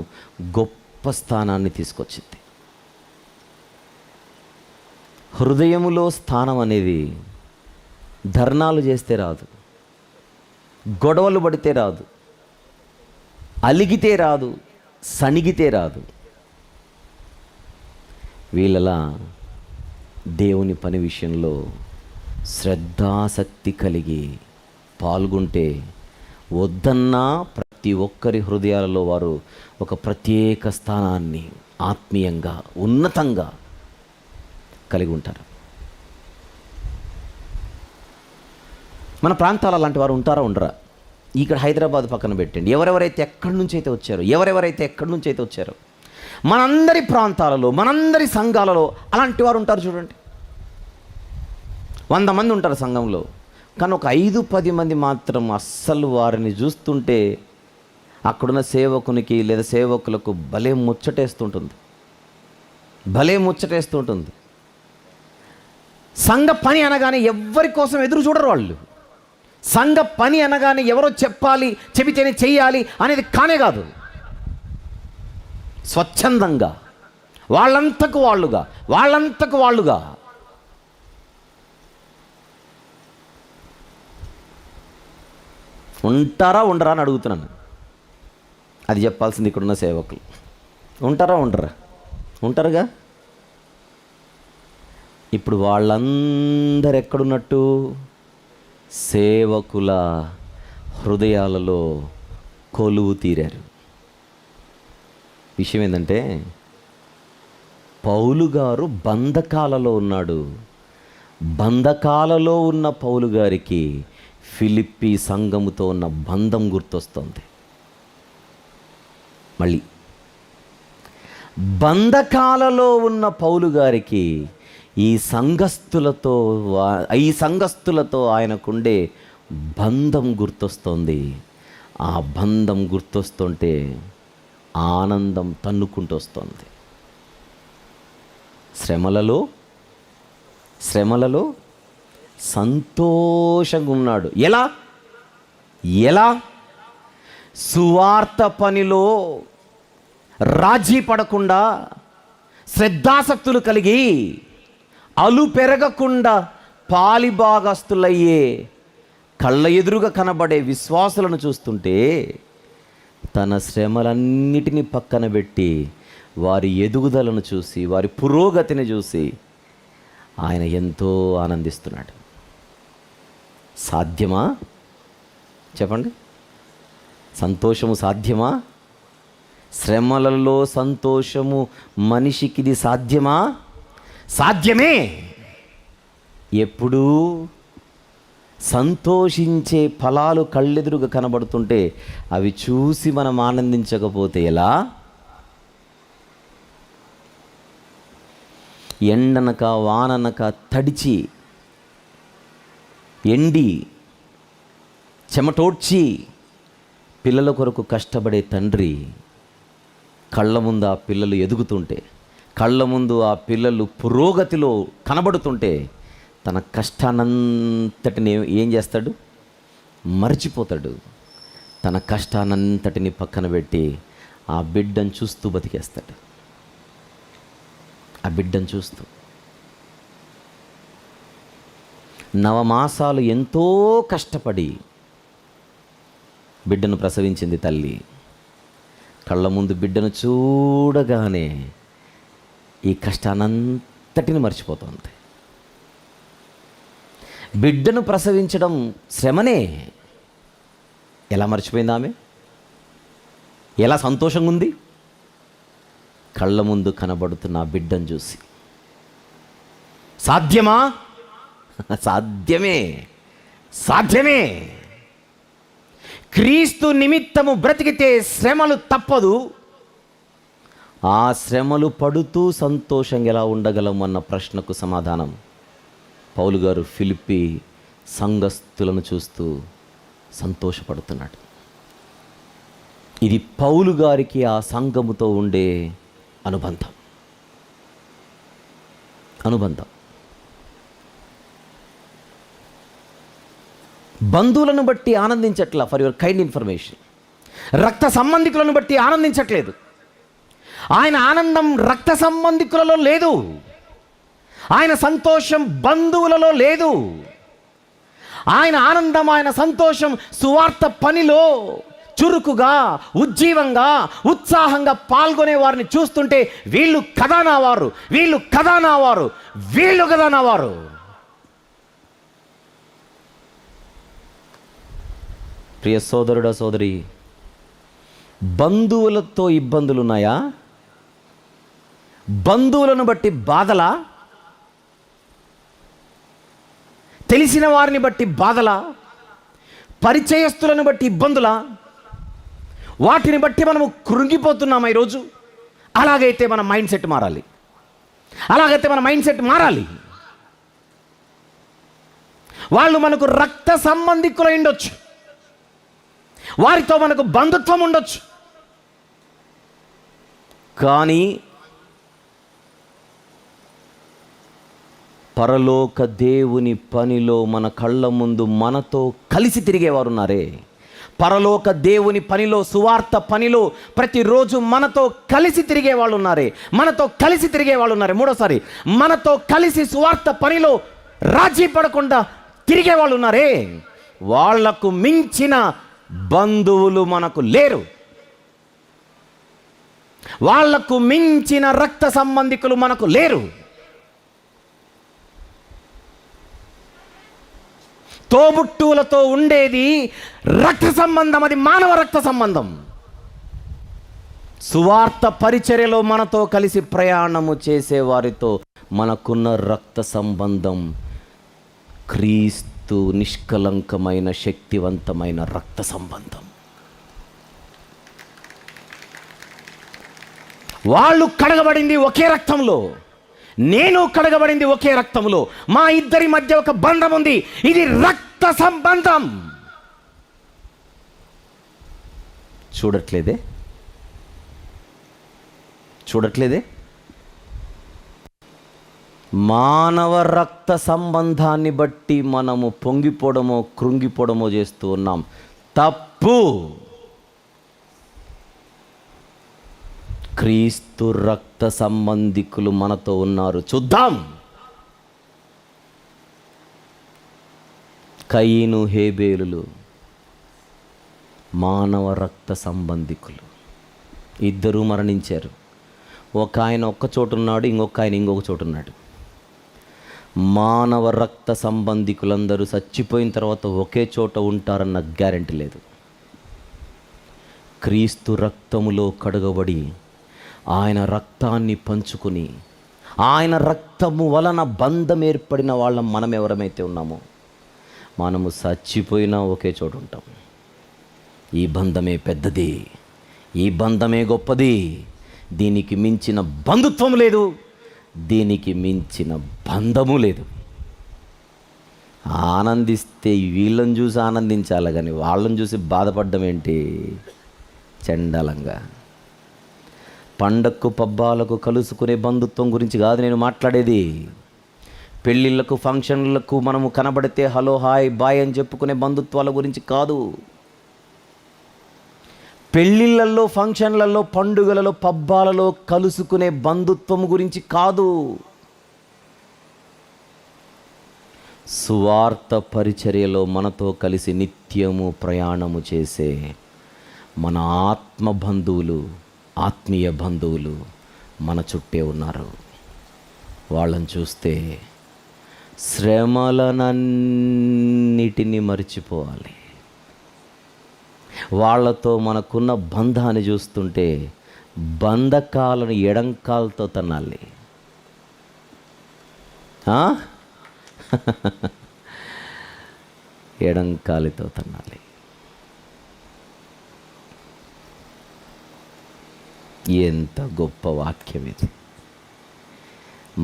A: గొప్ప స్థానాన్ని తీసుకొచ్చింది. హృదయములో స్థానం అనేది ధర్నాలు చేస్తే రాదు, గొడవలు పడితే రాదు, అలిగితే రాదు, సణిగితే రాదు. వీళ్ళలా దేవుని పని విషయంలో శ్రద్ధాసక్తి కలిగి పాల్గొంటే వద్దన్నా ప్రతి ఒక్కరి హృదయాలలో వారు ఒక ప్రత్యేక స్థానాన్ని ఆత్మీయంగా ఉన్నతంగా కలిగి ఉంటారు. మన ప్రాంతాల లాంటి వారు ఉంటారా ఉండరా? ఇక్కడ హైదరాబాద్ పక్కన పెట్టండి, ఎవరెవరైతే ఎక్కడి నుంచి అయితే వచ్చారో మనందరి ప్రాంతాలలో, మనందరి సంఘాలలో అలాంటి వారు ఉంటారు. చూడండి, 100 మంది ఉంటారు సంఘంలో, కానీ ఒక 5-10 మంది మాత్రం అస్సలు వారిని చూస్తుంటే అక్కడున్న సేవకునికి లేదా సేవకులకు భలే ముచ్చటేస్తుంటుంది. సంఘ పని అనగానే ఎవరి కోసం ఎదురు చూడరు వాళ్ళు. సంఘ పని అనగానే ఎవరో చెప్పాలి, చెబితేనే చెయ్యాలి అనేది కానే కాదు. స్వచ్ఛందంగా వాళ్ళంతకు వాళ్ళుగా ఉంటారా ఉండరా అని అడుగుతున్నాను. అది చెప్పాల్సింది ఇక్కడున్న సేవకులు. ఉంటారా ఉండరా? ఉంటారుగా. ఇప్పుడు వాళ్ళందరూ ఎక్కడున్నట్టు? సేవకుల హృదయాలలో కొలువు తీరారు. విషయం ఏంటంటే, పౌలు గారు బంధకాలలో ఉన్నాడు. బంధకాలలో ఉన్న పౌలు గారికి ఫిలిప్పీ సంఘముతో ఉన్న బంధం గుర్తొస్తుంది. మళ్ళీ బంధకాలలో ఉన్న పౌలు గారికి ఈ సంఘస్థులతో ఆయనకుండే బంధం గుర్తొస్తుంది. ఆ బంధం గుర్తొస్తుంటే ఆనందం తన్నుకుంటూ వస్తుంది. శ్రమలలో సంతోషంగా ఉన్నాడు. ఎలా? సువార్త పనిలో రాజీ పడకుండా, శ్రద్ధాసక్తులు కలిగి, అలు పెరగకుండా పాలిభాగస్తులయ్యే కళ్ళ ఎదురుగా కనబడే విశ్వాసులను చూస్తుంటే తన శ్రమలన్నిటినీ పక్కన పెట్టి వారి ఎదుగుదలను చూసి, వారి పురోగతిని చూసి ఆయన ఎంతో ఆనందిస్తున్నాడు. సాధ్యమా చెప్పండి? సంతోషము సాధ్యమా? శ్రమలలో సంతోషము మనిషికిది సాధ్యమా? సాధ్యమే. ఎప్పుడూ సంతోషించే ఫలాలు కళ్ళెదురుగా కనబడుతుంటే అవి చూసి మనం ఆనందించకపోతే ఎలా? ఎండనక వాననక తడిచి, ఎండి, చెమటోడ్చి పిల్లల కొరకు కష్టపడే తండ్రి కళ్ళ ముందు ఆ పిల్లలు ఎదుగుతుంటే, కళ్ళ ముందు ఆ పిల్లలు పురోగతిలో కనబడుతుంటే తన కష్టానంతటిని ఏం చేస్తాడు? మర్చిపోతాడు. తన కష్టానంతటిని పక్కన పెట్టి ఆ బిడ్డను చూస్తూ బతికేస్తాడు. ఆ బిడ్డను చూస్తూ 9 మాసాలు ఎంతో కష్టపడి బిడ్డను ప్రసవించింది తల్లి. కళ్ళ ముందు బిడ్డను చూడగానే ఈ కష్టానంతటిని మర్చిపోతుంది. బిడ్డను ప్రసవించడం శ్రమనే. ఎలా మర్చిపోయింది ఆమె? ఎలా సంతోషంగా ఉంది? కళ్ళ ముందు కనబడుతున్న ఆ బిడ్డను చూసి. సాధ్యమా? సాధ్యమే. క్రీస్తు నిమిత్తము బ్రతికితే శ్రమలు తప్పదు. ఆ శ్రమలు పడుతూ సంతోషంగా ఎలా ఉండగలం అన్న ప్రశ్నకు సమాధానం పౌలు గారు ఫిలిప్పీ సంఘస్థులను చూస్తూ సంతోషపడుతున్నాడు. ఇది పౌలు గారికి ఆ సంఘముతో ఉండే అనుబంధం. బంధువులను బట్టి ఆనందించట్లా. ఫర్ యువర్ కైండ్ ఇన్ఫర్మేషన్, రక్త సంబంధికులను బట్టి ఆనందించట్లేదు. ఆయన ఆనందం రక్త సంబంధికులలో లేదు. ఆయన సంతోషం బంధువులలో లేదు. ఆయన ఆనందం, ఆయన సంతోషం సువార్త పనిలో చురుకుగా, ఉజ్జీవంగా, ఉత్సాహంగా పాల్గొనే వారిని చూస్తుంటే వీళ్ళు కదా నా వారు. ప్రియ సోదరుడా, సోదరి, బంధువులతో ఇబ్బందులు ఉన్నాయా? బంధువులను బట్టి బాధలా? తెలిసిన వారిని బట్టి బాధలా? పరిచయస్తులను బట్టి ఇబ్బందులా? వాటిని బట్టి మనము కృంగిపోతున్నామా ఈరోజు? అలాగైతే మన మైండ్ సెట్ మారాలి. వాళ్ళు మనకు రక్త సంబంధికులై ఉండొచ్చు, వారితో మనకు బంధుత్వం ఉండొచ్చు, కానీ పరలోక దేవుని పనిలో మన కళ్ళ ముందు మనతో కలిసి తిరిగేవారు ఉన్నారే. పరలోక దేవుని పనిలో, సువార్త పనిలో ప్రతిరోజు మనతో కలిసి తిరిగే వాళ్ళు ఉన్నారే. మూడోసారి, మనతో కలిసి సువార్త పనిలో రాజీ పడకుండా తిరిగే వాళ్ళు ఉన్నారే. వాళ్లకు మించిన బంధువులు మనకు లేరు. వాళ్లకు మించిన రక్త సంబంధికులు మనకు లేరు. తోబుట్టువులతో ఉండేది రక్త సంబంధం, అది మానవ రక్త సంబంధం. సువార్త పరిచర్యలో మనతో కలిసి ప్రయాణము చేసే వారితో మనకున్న రక్త సంబంధం క్రీస్తు నిష్కలంకమైన శక్తివంతమైన రక్త సంబంధం. వాళ్ళు కడగబడింది ఒకే రక్తంలో, నేను కడగబడింది ఒకే రక్తంలో. మా ఇద్దరి మధ్య ఒక బంధం ఉంది, ఇది రక్త సంబంధం. చూడట్లేదే? మానవ రక్త సంబంధాన్ని బట్టి మనము పొంగిపోవడమో కృంగిపోవడమో చేస్తూ ఉన్నాం. తప్పు. క్రీస్తు రక్త సంబంధికులు మనతో ఉన్నారు. చూద్దాం. కయీను, హేబేలులు మానవ రక్త సంబంధికులు. ఇద్దరూ మరణించారు. ఒక ఆయన ఒక్క చోటు ఉన్నాడు, ఇంకొక ఆయన ఇంకొక చోటు ఉన్నాడు. మానవ రక్త సంబంధికులందరూ చచ్చిపోయిన తర్వాత ఒకే చోట ఉంటారన్న గ్యారెంటీ లేదు. క్రీస్తు రక్తములో కడగబడి ఆయన రక్తాన్ని పంచుకుని, ఆయన రక్తము వలన బంధం ఏర్పడిన వాళ్ళం మనం ఎవరమైతే ఉన్నామో, మనము చచ్చిపోయినా ఒకే చోటు ఉంటాం. ఈ బంధమే పెద్దది, ఈ బంధమే గొప్పది. దీనికి మించిన బంధుత్వం లేదు, దీనికి మించిన బంధము లేదు. ఆనందిస్తే వీళ్ళని చూసి ఆనందించాలి, కానీ వాళ్ళని చూసి బాధపడడం ఏంటి? చండాలంగా. పండక్కు పబ్బాలకు కలుసుకునే బంధుత్వం గురించి కాదు నేను మాట్లాడేది. పెళ్ళిళ్ళకు, ఫంక్షన్లకు మనము కనబడితే హలో, హాయ్, బాయ్ అని చెప్పుకునే బంధుత్వాల గురించి కాదు. పెళ్ళిళ్ళల్లో, ఫంక్షన్లలో, పండుగలలో, పబ్బాలలో కలుసుకునే బంధుత్వం గురించి కాదు. సువార్త పరిచర్యలో మనతో కలిసి నిత్యము ప్రయాణము చేసే మన ఆత్మ బంధువులు, ఆత్మీయ బంధువులు మన చుట్టే ఉన్నారు. వాళ్ళని చూస్తే శ్రమలనన్నిటినీ మర్చిపోవాలి. వాళ్ళతో మనకున్న బంధాన్ని చూస్తుంటే బంధకాలను ఎడంకాలతో తన్నాలి. ఎడంకాలితో తన్నాలి. ఎంత గొప్ప వాక్యం ఇది!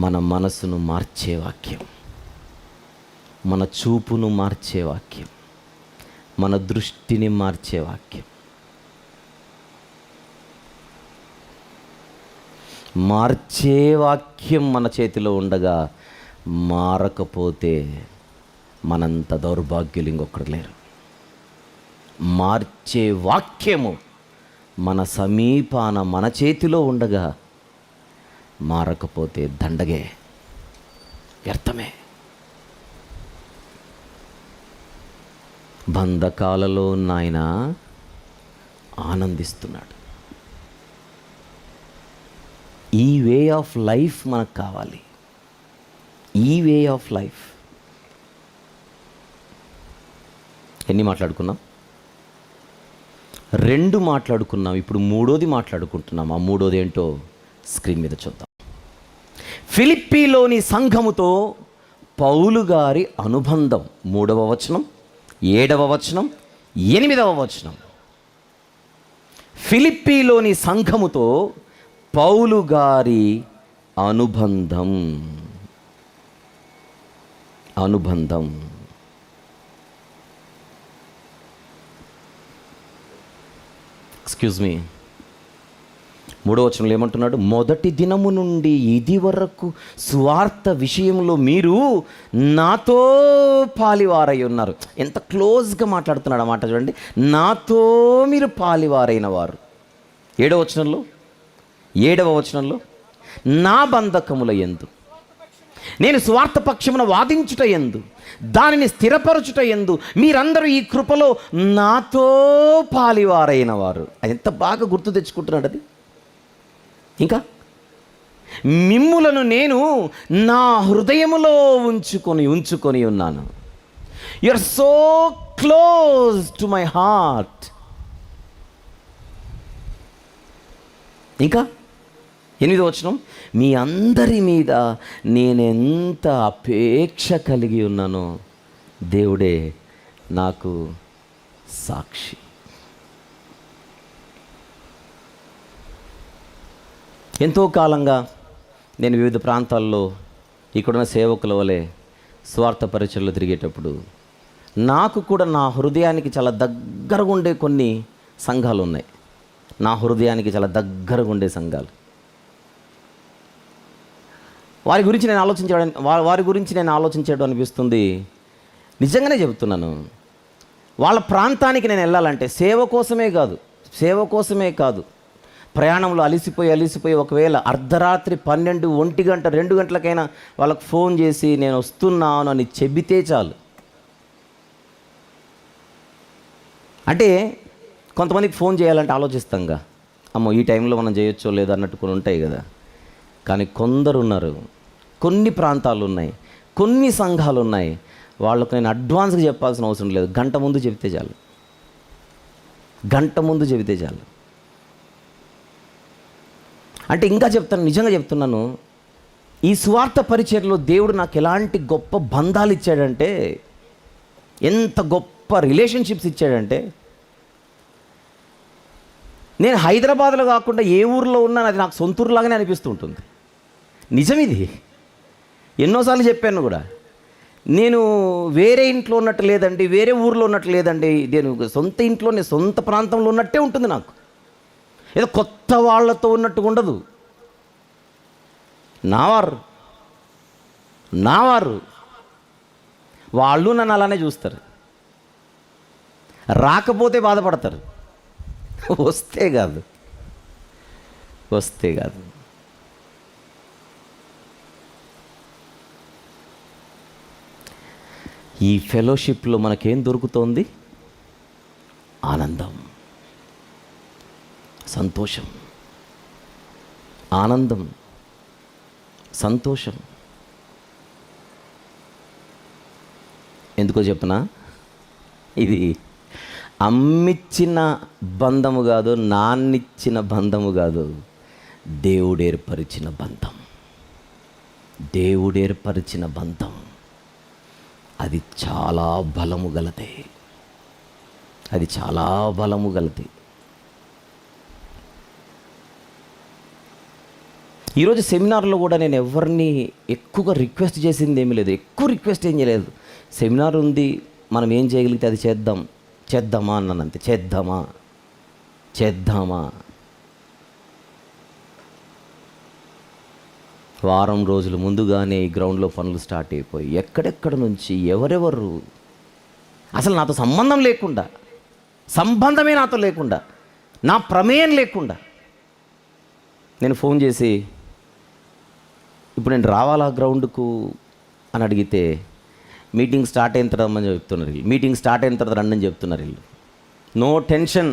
A: మన మనసును మార్చే వాక్యం, మన చూపును మార్చే వాక్యం, మన దృష్టిని మార్చే వాక్యం. మార్చే వాక్యం మన చేతిలో ఉండగా మారకపోతే మనంత దౌర్భాగ్యులు ఇంకొకరు లేరు. మార్చే వాక్యము మన సమీపాన, మన చేతిలో ఉండగా మారకపోతే దండగే, వ్యర్థమే. బంధకాలలో ఉన్న ఆయన ఆనందిస్తున్నాడు. ఈ వే ఆఫ్ లైఫ్ మనకు కావాలి. ఈ వే ఆఫ్ లైఫ్. ఎన్ని మాట్లాడుకున్నాం? రెండు మాట్లాడుకున్నాం, ఇప్పుడు మూడోది మాట్లాడుకుంటున్నాం. ఆ మూడోది ఏంటో స్క్రీన్ మీద చూద్దాం. ఫిలిప్పీలోని సంఘముతో పౌలు గారి అనుబంధం. 3వ వచనం, 7వ వచనం, 8వ వచనం. ఫిలిప్పీలోని సంఘముతో పౌలు గారి అనుబంధం. అనుబంధం. ఎక్స్క్యూజ్ మీ, 3వ వచనంలో ఏమంటున్నాడు? మొదటి దినము నుండి ఇది వరకు సువార్త విషయంలో మీరు నాతో పాలివారై ఉన్నారు. ఎంత క్లోజ్గా మాట్లాడుతున్నాడు ఆ మాట చూడండి. నాతో మీరు పాలివారైన వారు. 7వ వచనంలో నా బంధకముల యందు, నేను స్వార్థ పక్షమున వాదించుట యందు, దానిని స్థిరపరచుట యందు మీరందరూ ఈ కృపలో నాతో పాలివారైన వారు. ఎంత బాగా గుర్తు తెచ్చుకుంటున్నాడు అది. ఇంకా మిమ్ములను నేను నా హృదయములో ఉంచుకొని ఉన్నాను. You are so close to my heart. ఇంకా 8వ వచనం, మీ అందరి మీద నేనెంత అపేక్ష కలిగి ఉన్నానో దేవుడే నాకు సాక్షి. ఎంతో కాలంగా నేను వివిధ ప్రాంతాల్లో ఇక్కడున్న సేవకుల వలె స్వార్థ పరిచయలో తిరిగేటప్పుడు నాకు కూడా నా హృదయానికి చాలా దగ్గరగా ఉండే కొన్ని సంఘాలు ఉన్నాయి. నా హృదయానికి చాలా దగ్గరగా ఉండే సంఘాలు. వారి గురించి నేను ఆలోచించడం అనిపిస్తుంది. నిజంగానే చెబుతున్నాను. వాళ్ళ ప్రాంతానికి నేను వెళ్ళాలంటే సేవ కోసమే కాదు, ప్రయాణంలో అలిసిపోయి ఒకవేళ అర్ధరాత్రి 12, 1 గంట, 2 గంటలకైనా వాళ్ళకు ఫోన్ చేసి నేను వస్తున్నాను అని చెబితే చాలు. అంటే కొంతమందికి ఫోన్ చేయాలంటే ఆలోచిస్తాంగా, అమ్మో ఈ టైంలో మనం చేయొచ్చో లేదో అన్నట్టు కొన్ని ఉంటాయి కదా. కానీ కొందరు ఉన్నారు, కొన్ని ప్రాంతాలు ఉన్నాయి, కొన్ని సంఘాలు ఉన్నాయి, వాళ్ళకు నేను అడ్వాన్స్గా చెప్పాల్సిన అవసరం లేదు. గంట ముందు చెబితే చాలు. అంటే ఇంకా చెప్తాను, నిజంగా చెప్తున్నాను, ఈ స్వార్థ పరిచర్యలో దేవుడు నాకు ఎలాంటి గొప్ప బంధాలు ఇచ్చాడంటే, ఎంత గొప్ప రిలేషన్షిప్స్ ఇచ్చాడంటే, నేను హైదరాబాద్లో కాకుండా ఏ ఊరిలో ఉన్నా అది నాకు సొంత ఊరులాగానే అనిపిస్తూ ఉంటుంది. నిజం ఇది. ఎన్నోసార్లు చెప్పాను కూడా. నేను వేరే ఇంట్లో ఉన్నట్టు లేదండి, వేరే ఊరిలో ఉన్నట్టు లేదండి, నేను సొంత ఇంట్లోనే సొంత ప్రాంతంలో ఉన్నట్టే ఉంటుంది నాకు. ఏదో కొత్త వాళ్ళతో ఉన్నట్టుగా ఉండదు. నావారు వాళ్ళు నన్ను అలానే చూస్తారు. రాకపోతే బాధపడతారు, వస్తే కాదు. ఈ ఫెలోషిప్లో మనకేం దొరుకుతోంది? ఆనందం, సంతోషం. ఆనందం, సంతోషం. ఎందుకో చెప్పనా? ఇది అమ్మిచ్చిన బంధము కాదు, నాన్నిచ్చిన బంధము కాదు, దేవుడేర్పరిచిన బంధం. అది చాలా బలము గలది. ఈరోజు సెమినార్లో కూడా నేను ఎవరిని ఎక్కువగా రిక్వెస్ట్ చేసింది ఏమీ లేదు. ఏం చేయలేదు. సెమినార్ ఉంది, మనం ఏం చేయగలిగితే అది చేద్దామా అన్నాను అంతే. చేద్దామా. వారం రోజుల ముందుగానే ఈ గ్రౌండ్లో పనులు స్టార్ట్ అయిపోయి ఎక్కడెక్కడ నుంచి ఎవరెవరు, అసలు నాతో సంబంధమే నాతో లేకుండా, నా ప్రమేయం లేకుండా నేను ఫోన్ చేసి ఇప్పుడు నేను రావాలా గ్రౌండ్కు అని అడిగితే మీటింగ్ స్టార్ట్ అయిన తర్వాత రమ్మని చెప్తున్నారు వీళ్ళు. రండి అని చెప్తున్నారు వీళ్ళు. No tension,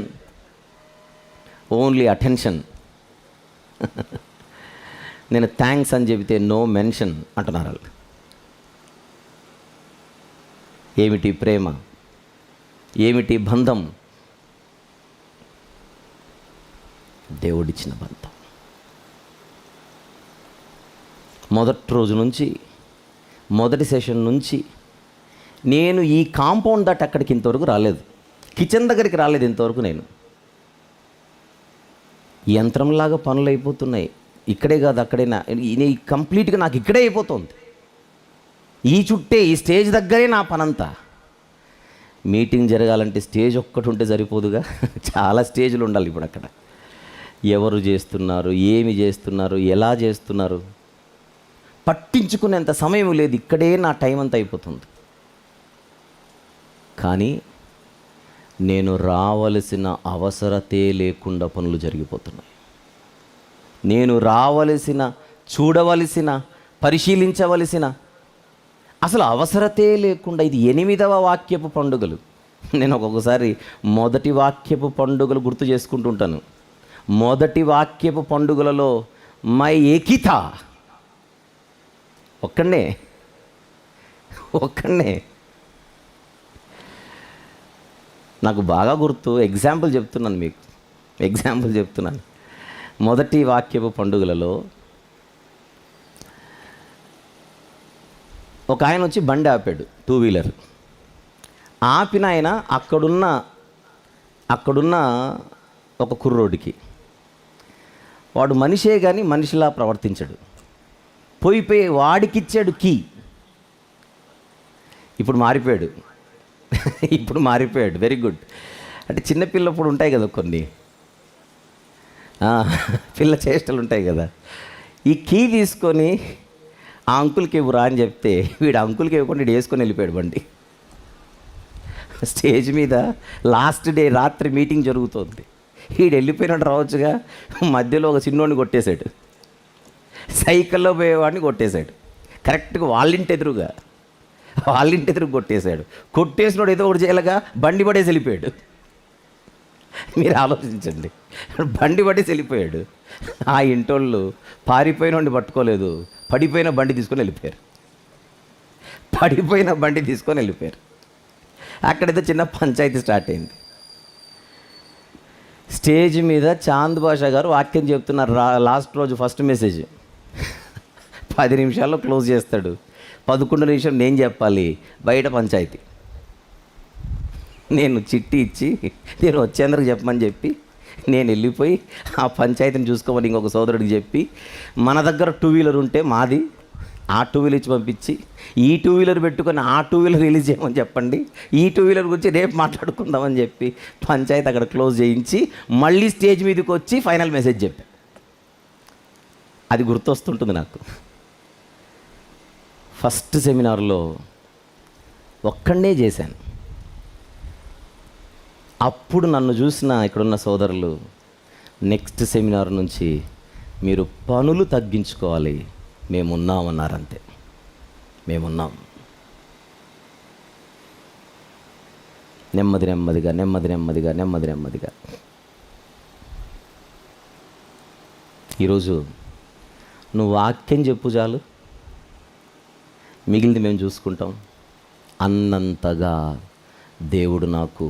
A: only attention. నేను థ్యాంక్స్ అని చెబితే నో మెన్షన్ అంటున్నారు వాళ్ళు. ఏమిటి ప్రేమ, ఏమిటి బంధం, దేవుడిచ్చిన బంధం. మొదటి రోజు నుంచి, మొదటి సెషన్ నుంచి నేను ఈ కాంపౌండ్ దాటి అక్కడికి ఇంతవరకు రాలేదు, కిచెన్ దగ్గరికి రాలేదు ఇంతవరకు. నేను యంత్రంలాగా పనులు అయిపోతున్నాయి. ఇక్కడే కాదు అక్కడైనా కంప్లీట్గా నాకు ఇక్కడే అయిపోతుంది. ఈ చుట్టే, ఈ స్టేజ్ దగ్గరే నా పనంతా. మీటింగ్ జరగాలంటే స్టేజ్ ఒక్కటి ఉంటే సరిపోదుగా, చాలా స్టేజ్లు ఉండాలి. ఇప్పుడు అక్కడ ఎవరు చేస్తున్నారు, ఏమి చేస్తున్నారు, ఎలా చేస్తున్నారు పట్టించుకునేంత సమయం లేదు. ఇక్కడే నా టైం అంతా అయిపోతుంది. కానీ నేను రావలసిన అవసరతే లేకుండా పనులు జరిగిపోతున్నాయి. నేను రావలసిన, చూడవలసిన, పరిశీలించవలసిన అసలు అవసరతే లేకుండా, ఇది 8వ వాక్యపు పండుగలు. నేను ఒక్కొక్కసారి మొదటి వాక్యపు పండుగలు గుర్తు చేసుకుంటుంటాను. మొదటి వాక్యపు పండుగలలో మై ఏకిత ఒక్కడే నాకు బాగా గుర్తు. ఎగ్జాంపుల్ చెప్తున్నాను. మొదటి వాక్యపు పండుగలలో ఒక ఆయన వచ్చి బండి ఆపాడు, 2 వీలర్ ఆపిన ఆయన అక్కడున్న ఒక కుర్రోడికి, వాడు మనిషే కానీ మనిషిలా ప్రవర్తించాడు. పోయి వాడికిచ్చాడు కీ. ఇప్పుడు మారిపోయాడు. Very good. అంటే చిన్నపిల్లప్పుడు ఉంటాయి కదా కొన్ని పిల్ల చేష్టలు ఉంటాయి కదా. ఈ కీ తీసుకొని ఆ అంకుల్కి ఇవ్వరా అని చెప్తే వీడు అంకుల్కి ఇవ్వకుండా వీడు వేసుకొని వెళ్ళిపోయాడు బండి. స్టేజ్ మీద లాస్ట్ డే రాత్రి మీటింగ్ జరుగుతుంది. వీడు వెళ్ళిపోయినట్టు రావచ్చుగా, మధ్యలో ఒక చిన్నోడిని కొట్టేశాడు. సైకిల్లో పోయేవాడిని కొట్టేశాడు. కరెక్ట్గా వాళ్ళింటి ఎదురుగా కొట్టేశాడు. కొట్టేసినోడు ఏదో ఒకటి చేయాలగా బండి పడేసి వెళ్ళిపోయాడు. మీరు ఆలోచించండి, బండి పడేసి వెళ్ళిపోయాడు. ఆ ఇంటోళ్ళు పారిపోయినోడిని పట్టుకోలేదు, పడిపోయిన బండి తీసుకొని వెళ్ళిపోయారు. అక్కడైతే చిన్న పంచాయతీ స్టార్ట్ అయింది. స్టేజ్ మీద చాంద్ బాషా గారు వాక్యం చెప్తున్నారు. లాస్ట్ రోజు ఫస్ట్ మెసేజ్ 10 నిమిషాల్లో క్లోజ్ చేస్తాడు. 11 నిమిషం నేను చెప్పాలి, బయట పంచాయతీ. నేను చిట్టి ఇచ్చి నేను వచ్చేందుకు చెప్పమని చెప్పి నేను వెళ్ళిపోయి ఆ పంచాయతీని చూసుకోమని ఇంకొక సోదరుడికి చెప్పి, మన దగ్గర 2 వీలర్ ఉంటే మాది, ఆ 2 వీలర్ ఇచ్చి పంపించి ఈ 2 వీలర్ పెట్టుకొని ఆ 2 వీలర్ రిలీజ్ చేయమని చెప్పండి, ఈ 2 వీలర్ గురించి రేపు మాట్లాడుకుందామని చెప్పి పంచాయతీ అక్కడ క్లోజ్ చేయించి మళ్ళీ స్టేజ్ మీదకి వచ్చి ఫైనల్ మెసేజ్ చెప్పా. అది గుర్తొస్తుంటుంది నాకు. ఫస్ట్ సెమినార్లో ఒక్కడే చేశాను. అప్పుడు నన్ను చూసిన ఇక్కడున్న సోదరులు నెక్స్ట్ సెమినార్ నుంచి మీరు పనులు తగ్గించుకోవాలి, మేమున్నామన్నారంతే. మేమున్నాం. నెమ్మదిగా ఈరోజు నువ్వు వాక్యం చెప్పు చాలు, మిగిలింది మేము చూసుకుంటాం అన్నంతగా దేవుడు నాకు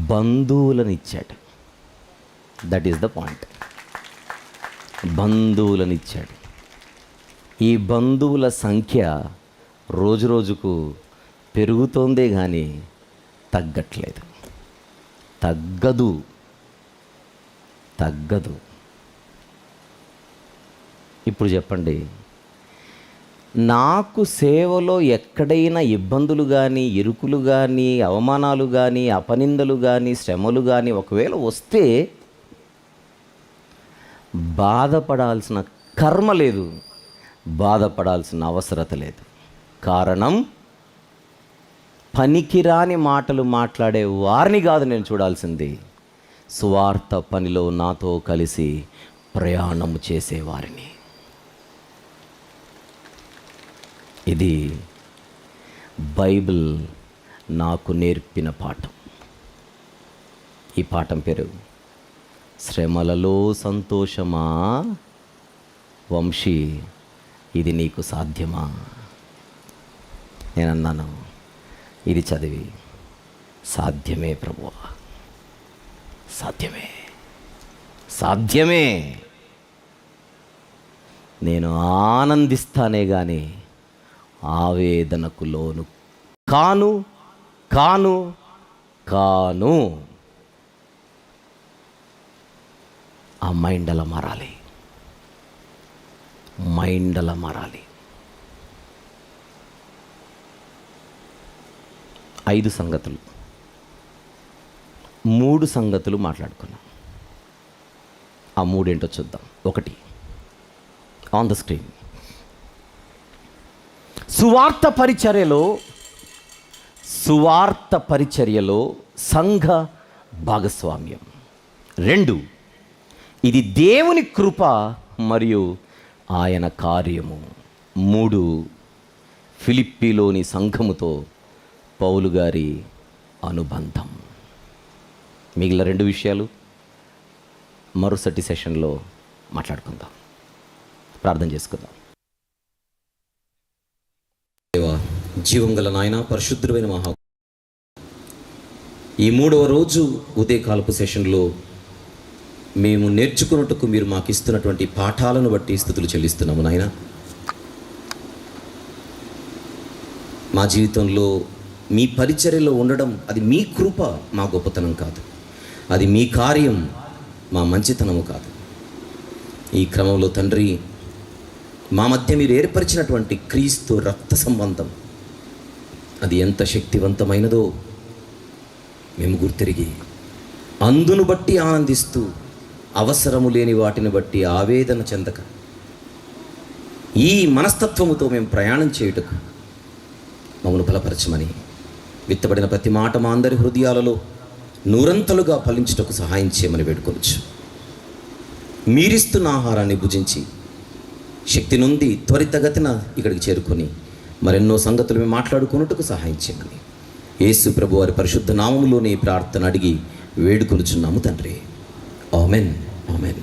A: బంధువులను ఇచ్చాడు. That is the point. బంధువులను ఇచ్చాడు. ఈ బంధువుల సంఖ్య రోజుకు పెరుగుతోందే కానీ తగ్గట్లేదు. తగ్గదు. ఇప్పుడు చెప్పండి, నాకు సేవలో ఎక్కడైనా ఇబ్బందులు కానీ, ఇరుకులు కానీ, అవమానాలు కానీ, అపనిందలు కానీ, శ్రమలు కానీ ఒకవేళ వస్తే బాధపడాల్సిన కర్మ లేదు, బాధపడాల్సిన అవసరత లేదు. కారణం, పనికిరాని మాటలు మాట్లాడే వారిని కాదు నేను చూడాల్సింది, స్వార్థ పనిలో నాతో కలిసి ప్రయాణం చేసేవారిని. ఇది బైబిల్ నాకు నేర్పిన పాఠం. ఈ పాఠం పేరు శ్రమలలో సంతోషమా వంశీ, ఇది నీకు సాధ్యమా? నేను అన్నాను, ఇది చదివి సాధ్యమే ప్రభువా, సాధ్యమే. నేను ఆనందిస్తానే కానీ ఆవేదనకు లోను కాను కాను కాను. ఆ మైండ్ అలా మారాలి, మైండ్ అలా మారాలి. 5 సంగతులు, 3 సంగతులు మాట్లాడుకున్నాం. ఆ 3 ఏంటో చూద్దాం. 1 ఆన్ ద స్క్రీన్, సువార్త పరిచర్యలో సంఘ భాగస్వామ్యం. 2 ఇది దేవుని కృప మరియు ఆయన కార్యము. 3 ఫిలిప్పీలోని సంఘముతో పౌలు గారి అనుబంధం. మిగిలిన 2 విషయాలు మరుసటి సెషన్లో మాట్లాడుకుందాం. ప్రార్థన చేసుకుందాం. దేవా, జీవం గల నాయన, పరిశుద్ధమైన మహా, ఈ 3వ రోజు ఉదయకాలపు సెషన్లో మేము నేర్చుకున్నట్టుకు మీరు మాకు ఇస్తున్నటువంటి పాఠాలను బట్టి స్తుతులు చెల్లిస్తున్నాము నాయన. మా జీవితంలో మీ పరిచర్యలో ఉండడం అది మీ కృప, మా గొప్పతనం కాదు. అది మీ కార్యం, మా మంచితనము కాదు. ఈ క్రమంలో తండ్రి, మా మధ్య మీరు ఏర్పరిచినటువంటి క్రీస్తు రక్త సంబంధం అది ఎంత శక్తివంతమైనదో మేము గుర్తిరిగి అందును బట్టి ఆనందిస్తూ, అవసరము లేని వాటిని బట్టి ఆవేదన చెందక ఈ మనస్తత్వముతో మేము ప్రయాణం చేయుటకు మమ్మల్ని బలపరచమని, విత్తబడిన ప్రతి మాట మా అందరి హృదయాలలో నూరంతలుగా ఫలించుటకు సహాయం చేయమని వేడుకోవచ్చు. మీరిస్తున్న ఆహారాన్ని భుజించి శక్తి నుండి త్వరితగతిన ఇక్కడికి చేరుకొని మరెన్నో సంగతులు మేము మాట్లాడుకున్నట్టుకు సహాయం చేయమని యేసు ప్రభు వారి పరిశుద్ధ నామములోనే ప్రార్థన అడిగి వేడుకొనుచున్నాము తండ్రి. Amen, amen.